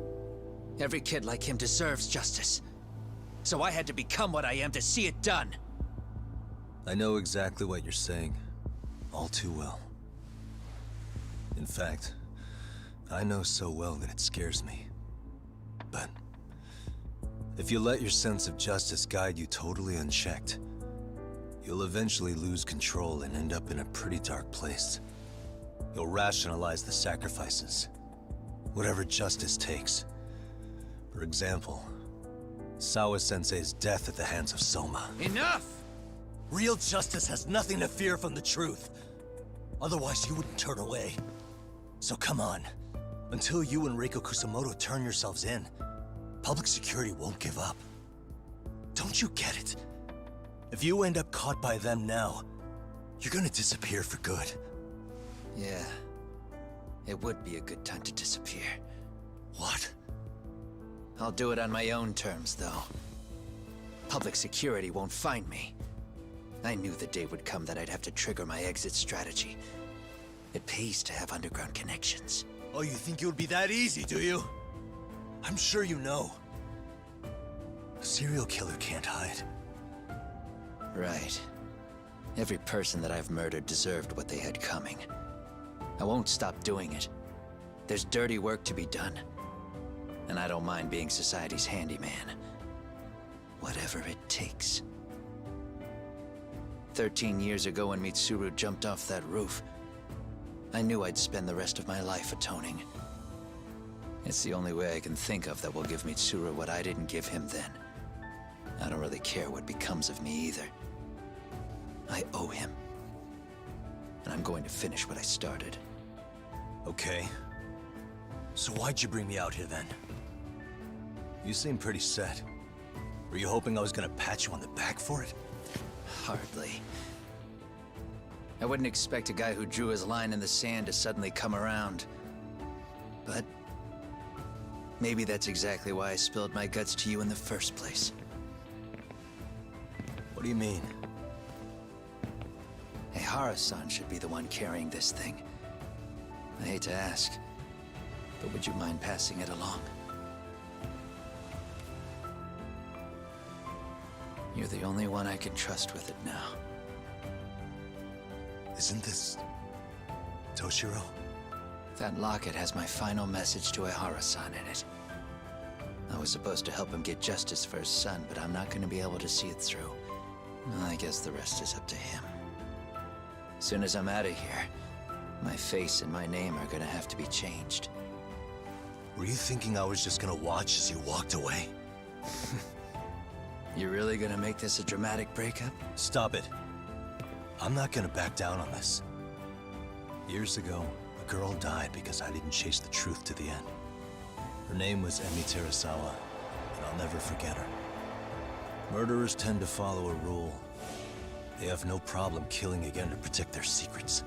Every kid like him deserves justice. So I had to become what I am to see it done. I know exactly what you're saying. All too well. In fact, I know so well that it scares me. But if you let your sense of justice guide you totally unchecked, you'll eventually lose control and end up in a pretty dark place. You'll rationalize the sacrifices, whatever justice takes. For example, Sawa-sensei's death at the hands of Soma. Enough! Real justice has nothing to fear from the truth. Otherwise, you wouldn't turn away. So come on. Until you and Reiko Kusamoto turn yourselves in, public security won't give up. Don't you get it? If you end up caught by them now, you're gonna disappear for good. Yeah. It would be a good time to disappear. What? I'll do it on my own terms, though. Public security won't find me. I knew the day would come that I'd have to trigger my exit strategy. It pays to have underground connections. Oh, you think it would be that easy, do you? I'm sure you know. A serial killer can't hide. Right. Every person that I've murdered deserved what they had coming. I won't stop doing it. There's dirty work to be done. And I don't mind being society's handyman. Whatever it takes. 13 years ago when Mitsuru jumped off that roof, I knew I'd spend the rest of my life atoning. It's the only way I can think of that will give Mitsuru what I didn't give him then. I don't really care what becomes of me either. I owe him. And I'm going to finish what I started. Okay. So why'd you bring me out here then? You seem pretty set. Were you hoping I was gonna pat you on the back for it? Hardly. I wouldn't expect a guy who drew his line in the sand to suddenly come around. But maybe that's exactly why I spilled my guts to you in the first place. What do you mean? Ehara-san should be the one carrying this thing. I hate to ask, but would you mind passing it along? You're the only one I can trust with it now. Isn't this... Toshiro? That locket has my final message to Ehara-san in it. I was supposed to help him get justice for his son, but I'm not going to be able to see it through. I guess the rest is up to him. Soon as I'm out of here, my face and my name are gonna have to be changed. Were you thinking I was just gonna watch as you walked away? You really gonna make this a dramatic breakup? Stop it. I'm not gonna back down on this. Years ago, a girl died because I didn't chase the truth to the end. Her name was Emi Terasawa, and I'll never forget her. Murderers tend to follow a rule. They have no problem killing again to protect their secrets.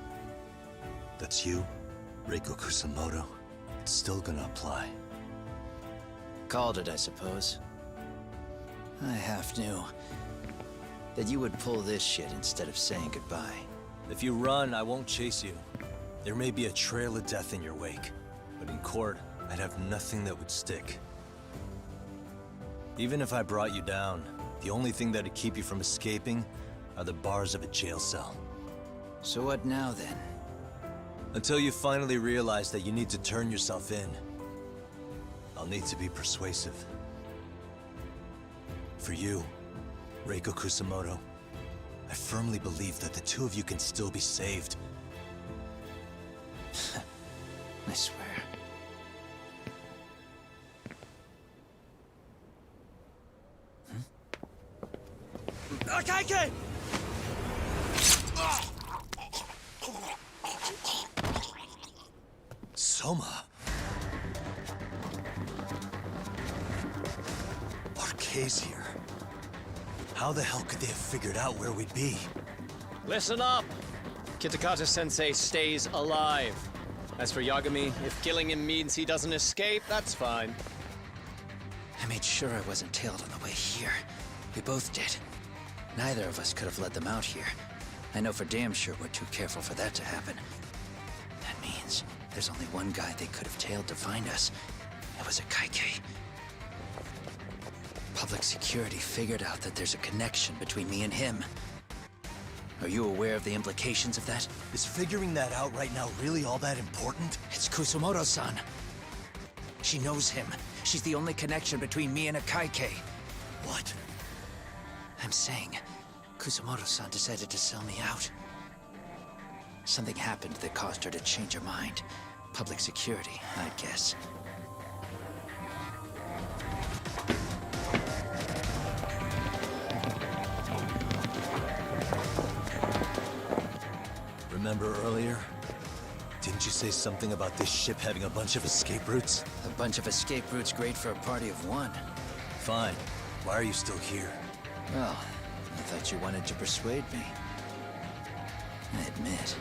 That's you, Reiko Kusamoto. It's still gonna apply. Called it, I suppose. I half knew that you would pull this shit instead of saying goodbye. If you run, I won't chase you. There may be a trail of death in your wake, but in court, I'd have nothing that would stick. Even if I brought you down, the only thing that'd keep you from escaping are the bars of a jail cell. So what now, then? Until you finally realize that you need to turn yourself in, I'll need to be persuasive. For you, Reiko Kusamoto, I firmly believe that the two of you can still be saved. I swear. Akaike! Soma. RK's here. How the hell could they have figured out where we'd be? Listen up! Kitakata-sensei stays alive. As for Yagami, if killing him means he doesn't escape, that's fine. I made sure I wasn't tailed on the way here. We both did. Neither of us could have led them out here. I know for damn sure we're too careful for that to happen. That means there's only one guy they could have tailed to find us. It was Akaike. Public security figured out that there's a connection between me and him. Are you aware of the implications of that? Is figuring that out right now really all that important? It's Kusamoto-san. She knows him. She's the only connection between me and Akaike. What? I'm saying, Kusamoto-san decided to sell me out. Something happened that caused her to change her mind. Public security, I'd guess. Remember earlier? Didn't you say something about this ship having a bunch of escape routes? A bunch of escape routes great for a party of one. Fine. Why are you still here? Well, I thought you wanted to persuade me. I admit,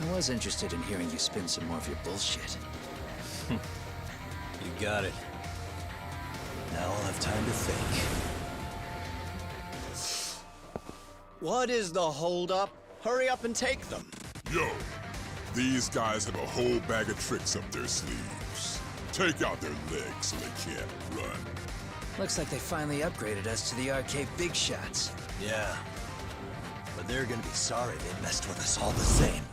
I was interested in hearing you spin some more of your bullshit. You got it. Now I'll have time to think. What is the holdup? Hurry up and take them. Yo, these guys have a whole bag of tricks up their sleeves. Take out their legs so they can't run. Looks like they finally upgraded us to the RK Big Shots. Yeah. But they're gonna be sorry they messed with us all the same.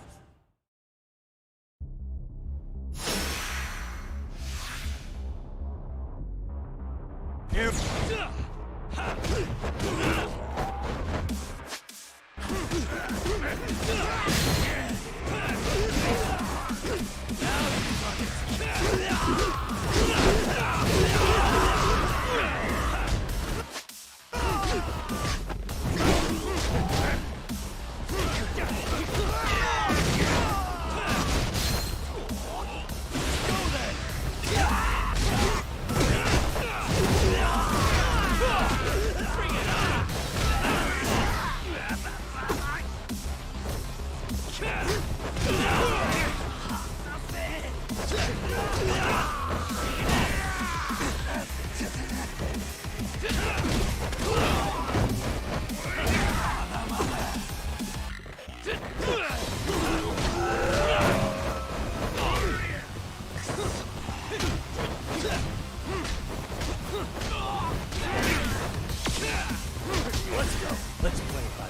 Let's go. Let's play it by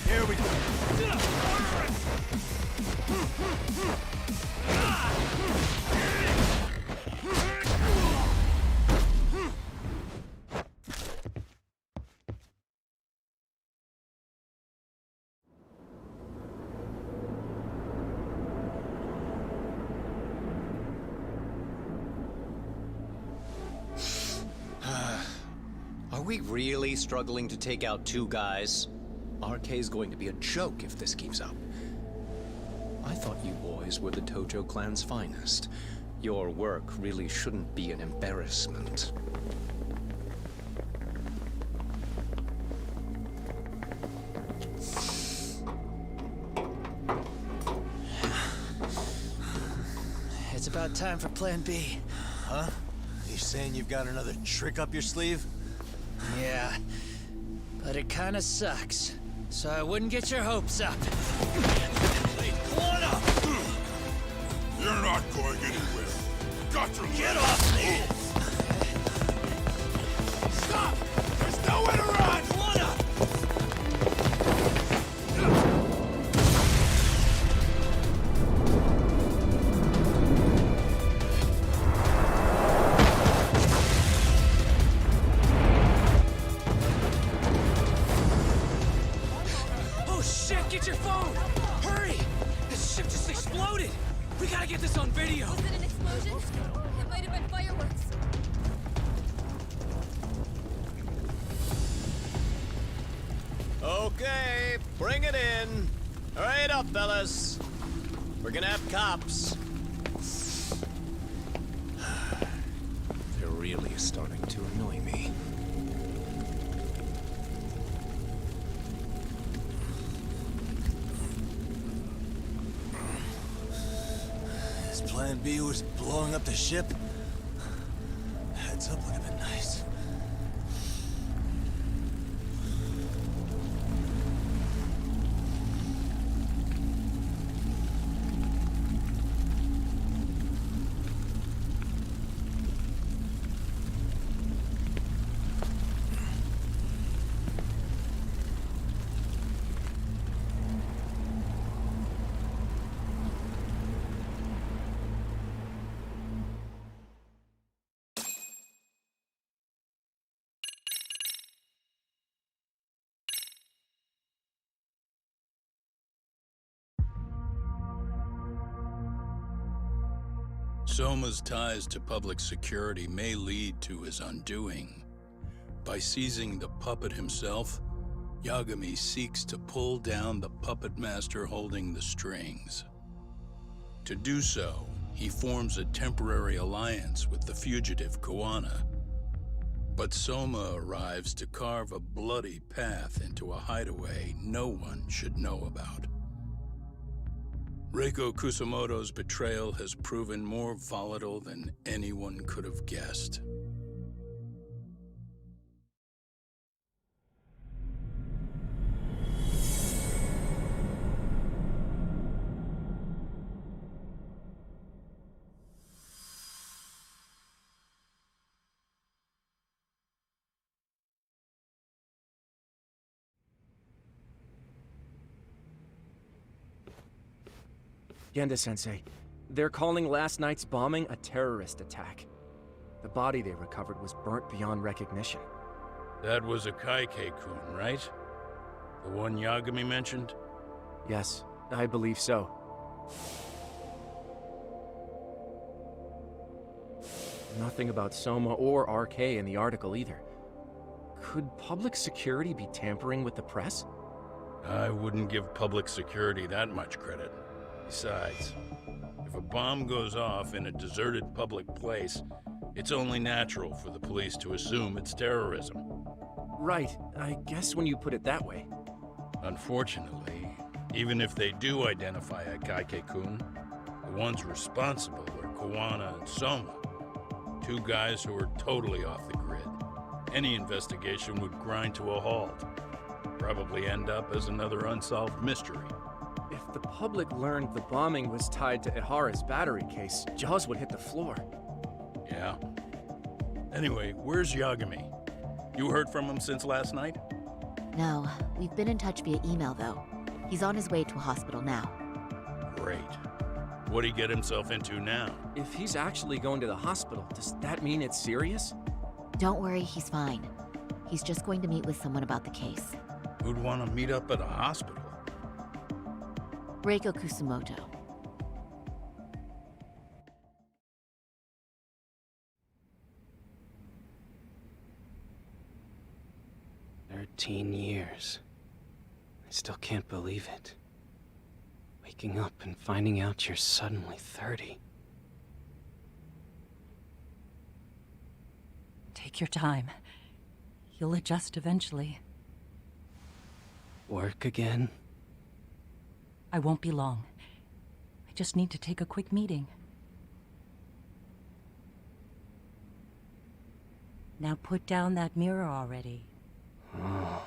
Here we go. Are we really struggling to take out two guys? RK's going to be a joke if this keeps up. I thought you boys were the Tojo clan's finest. Your work really shouldn't be an embarrassment. It's about time for Plan B. Huh? You saying you've got another trick up your sleeve? Yeah, but it kinda sucks. So I wouldn't get your hopes up. You're not going anywhere. Got to Get off me! Stop! There's nowhere to run! Oh shit, get your phone! Hurry! This ship just exploded! We gotta get this on video! Was it an explosion? It might have been fireworks. Okay, bring it in. Hurry it up, fellas. We're gonna have cops. They're really starting to annoy me. His plan B was blowing up the ship? Heads up would have been nice. Soma's ties to public security may lead to his undoing. By seizing the puppet himself, Yagami seeks to pull down the puppet master holding the strings. To do so, he forms a temporary alliance with the fugitive Kuwana. But Soma arrives to carve a bloody path into a hideaway no one should know about. Reiko Kusamoto's betrayal has proven more volatile than anyone could have guessed. Genda-sensei, they're calling last night's bombing a terrorist attack. The body they recovered was burnt beyond recognition. That was a Kaike-kun, right? The one Yagami mentioned? Yes, I believe so. Nothing about Soma or RK in the article either. Could public security be tampering with the press? I wouldn't give public security that much credit. Besides, if a bomb goes off in a deserted public place, it's only natural for the police to assume it's terrorism. Right, I guess when you put it that way. Unfortunately, even if they do identify a Kaike-kun, the ones responsible are Kawana and Soma, two guys who are totally off the grid. Any investigation would grind to a halt. Probably end up as another unsolved mystery. If the public learned the bombing was tied to Ihara's battery case, jaws would hit the floor. Yeah. Anyway, where's Yagami? You heard from him since last night? No, we've been in touch via email though. He's on his way to a hospital now. Great. What'd he get himself into now? If he's actually going to the hospital, does that mean it's serious? Don't worry, he's fine. He's just going to meet with someone about the case. Who'd want to meet up at a hospital? Reiko Kusumoto. Years. I still can't believe it. Waking up and finding out you're suddenly 30. Take your time. You'll adjust eventually. Work again? I won't be long. I just need to take a quick meeting. Now put down that mirror already. Oh.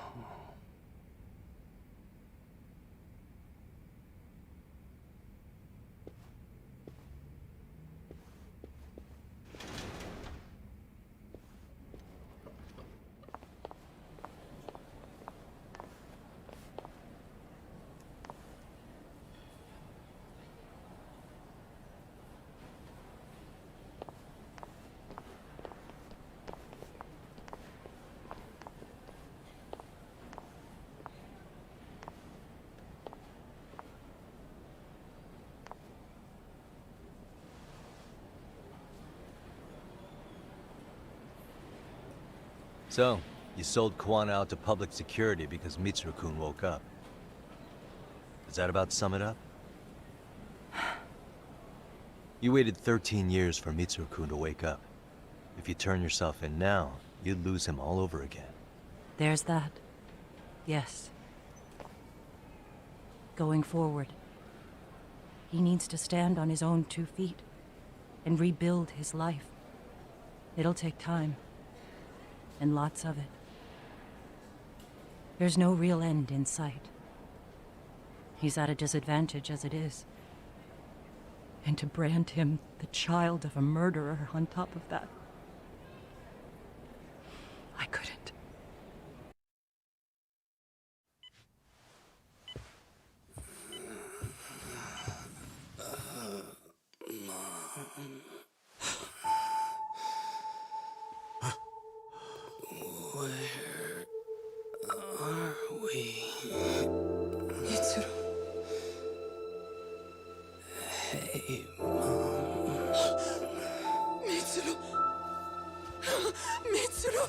So, you sold Kawana out to public security because Mitsuru-kun woke up. Does that about sum it up? You waited 13 years for Mitsuru-kun to wake up. If you turn yourself in now, you'd lose him all over again. There's that. Yes. Going forward, he needs to stand on his own 2 feet and rebuild his life. It'll take time. And lots of it. There's no real end in sight. He's at a disadvantage as it is. And to brand him the child of a murderer on top of that, I couldn't. Where are we? Mitsuru. Hey, Mom. Mitsuru. Mitsuru.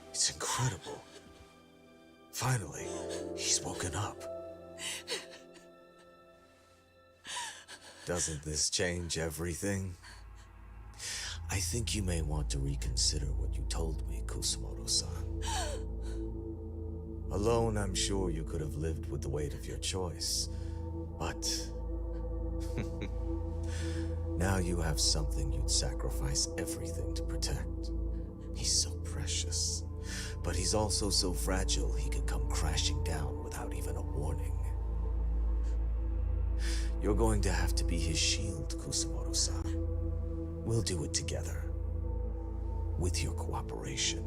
It's incredible. Finally, he's woken up. Doesn't this change everything? I think you may want to reconsider what you told me, Kusumoto-san. Alone, I'm sure you could have lived with the weight of your choice. But... now you have something you'd sacrifice everything to protect. He's so precious. But he's also so fragile he could come crashing down without even a warning. You're going to have to be his shield, Kusumoto-san. We'll do it together. with your cooperation.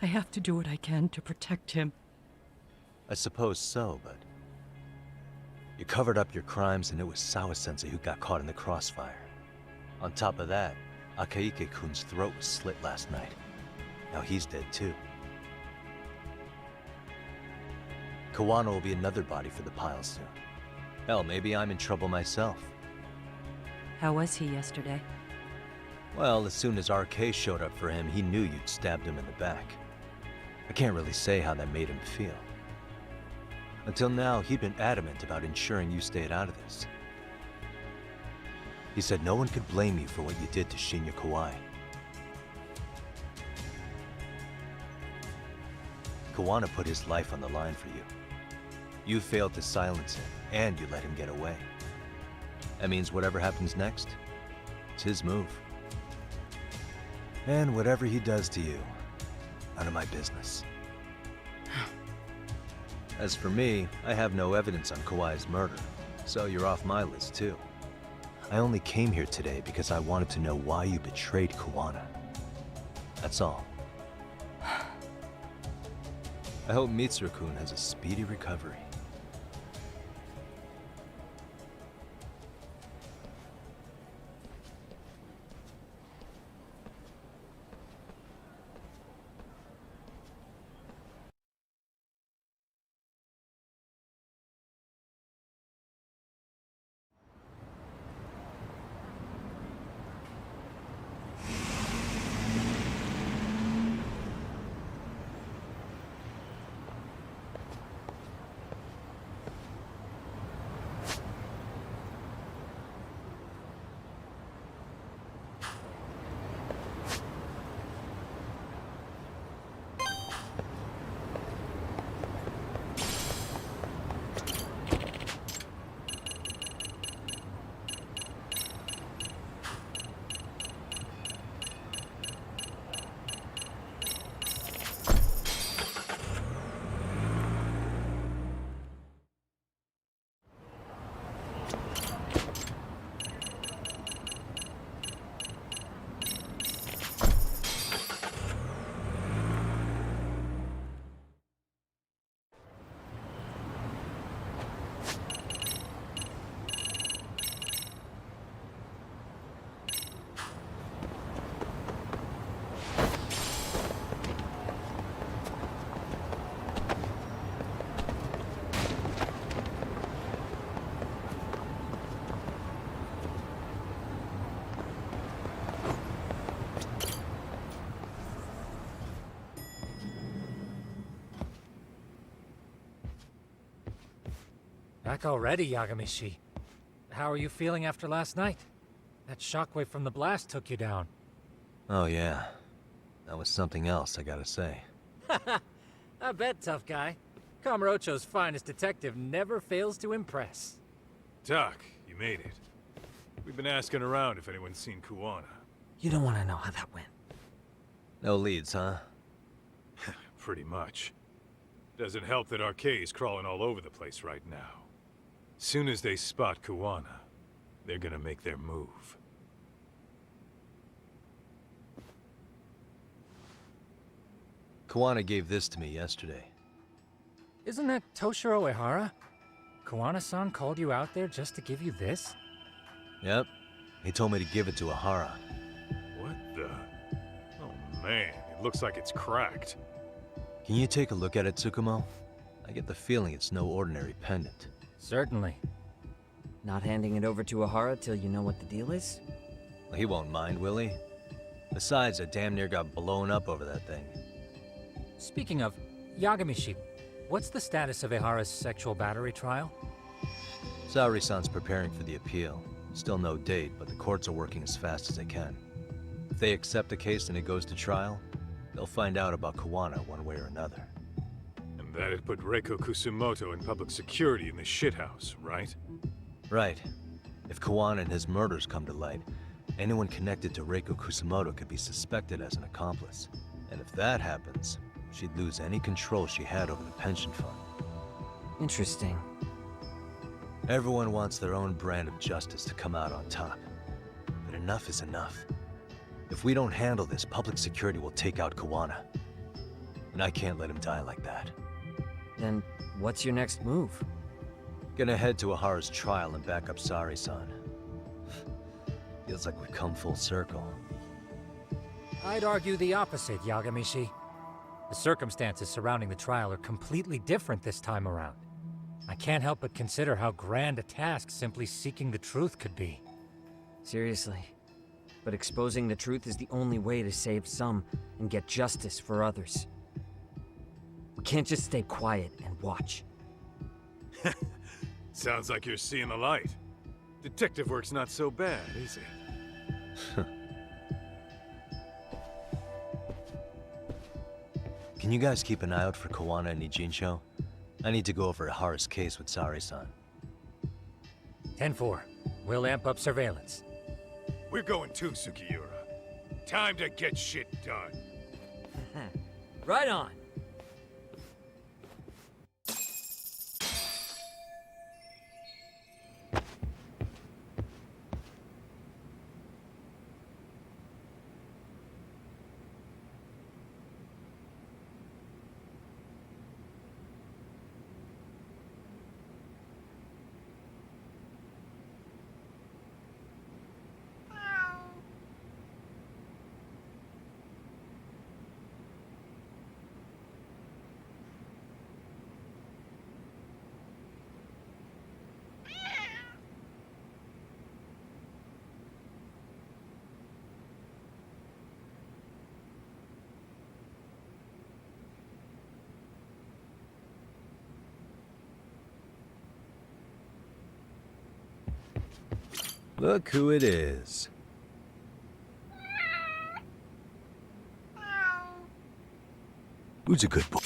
I have to do what I can to protect him. I suppose so, but... You covered up your crimes and it was Sawa-sensei who got caught in the crossfire. On top of that, Akaike-kun's throat was slit last night. Now he's dead too. Kawano will be another body for the pile soon. Hell, maybe I'm in trouble myself. How was he yesterday? Well, as soon as RK showed up for him, he knew you'd stabbed him in the back. I can't really say how that made him feel. Until now, he'd been adamant about ensuring you stayed out of this. He said no one could blame you for what you did to Shinya Kawai. Kawano put his life on the line for you. You failed to silence him, and you let him get away. That means whatever happens next, it's his move. And whatever he does to you, none of my business. As for me, I have no evidence on Kawai's murder, so you're off my list too. I only came here today because I wanted to know why you betrayed Kawano. That's all. I hope Mitsuru-kun has a speedy recovery. Back already, Yagamishi. How are you feeling after last night? That shockwave from the blast took you down. Oh yeah. That was something else, I gotta say. I bet, tough guy. Kamurocho's finest detective never fails to impress. Doc, you made it. We've been asking around if anyone's seen Kuwana. You don't want to know how that went. No leads, huh? Pretty much. Doesn't help that RK's crawling all over the place right now. Soon as they spot Kuwana, they're gonna make their move. Kuwana gave this to me yesterday. Isn't that Toshiro Ehara? Kuwana-san called you out there just to give you this? Yep. He told me to give it to Ehara. What the? Oh man, it looks like it's cracked. Can you take a look at it, Tsukumo? I get the feeling it's no ordinary pendant. Certainly. Not handing it over to Ehara till you know what the deal is? Well, he won't mind, will he? Besides, I damn near got blown up over that thing. Speaking of, Yagamishi, what's the status of Ehara's sexual battery trial? Saori-san's preparing for the appeal. Still no date, but the courts are working as fast as they can. If they accept the case and it goes to trial, they'll find out about Kuwana one way or another. And that'd put Reiko Kusumoto in public security in the shithouse, right? Right. If Kuwana and his murders come to light, anyone connected to Reiko Kusumoto could be suspected as an accomplice. And if that happens, she'd lose any control she had over the pension fund. Interesting. Everyone wants their own brand of justice to come out on top. But enough is enough. If we don't handle this, public security will take out Kawana. And I can't let him die like that. Then what's your next move? Gonna head to Ahara's trial and back up Sari-san. Feels like we've come full circle. I'd argue the opposite, Yagamishi. The circumstances surrounding the trial are completely different this time around. I can't help but consider how grand a task simply seeking the truth could be. Seriously. But exposing the truth is the only way to save some and get justice for others. We can't just stay quiet and watch. Sounds like you're seeing the light. Detective work's not so bad, is it? Can you guys keep an eye out for Kawana and Ijincho? I need to go over Ahara's case with Sari-san. 10-4. We'll amp up surveillance. We're going too, Sukiura. Time to get shit done. Right on. Look who it is. Who's a good boy?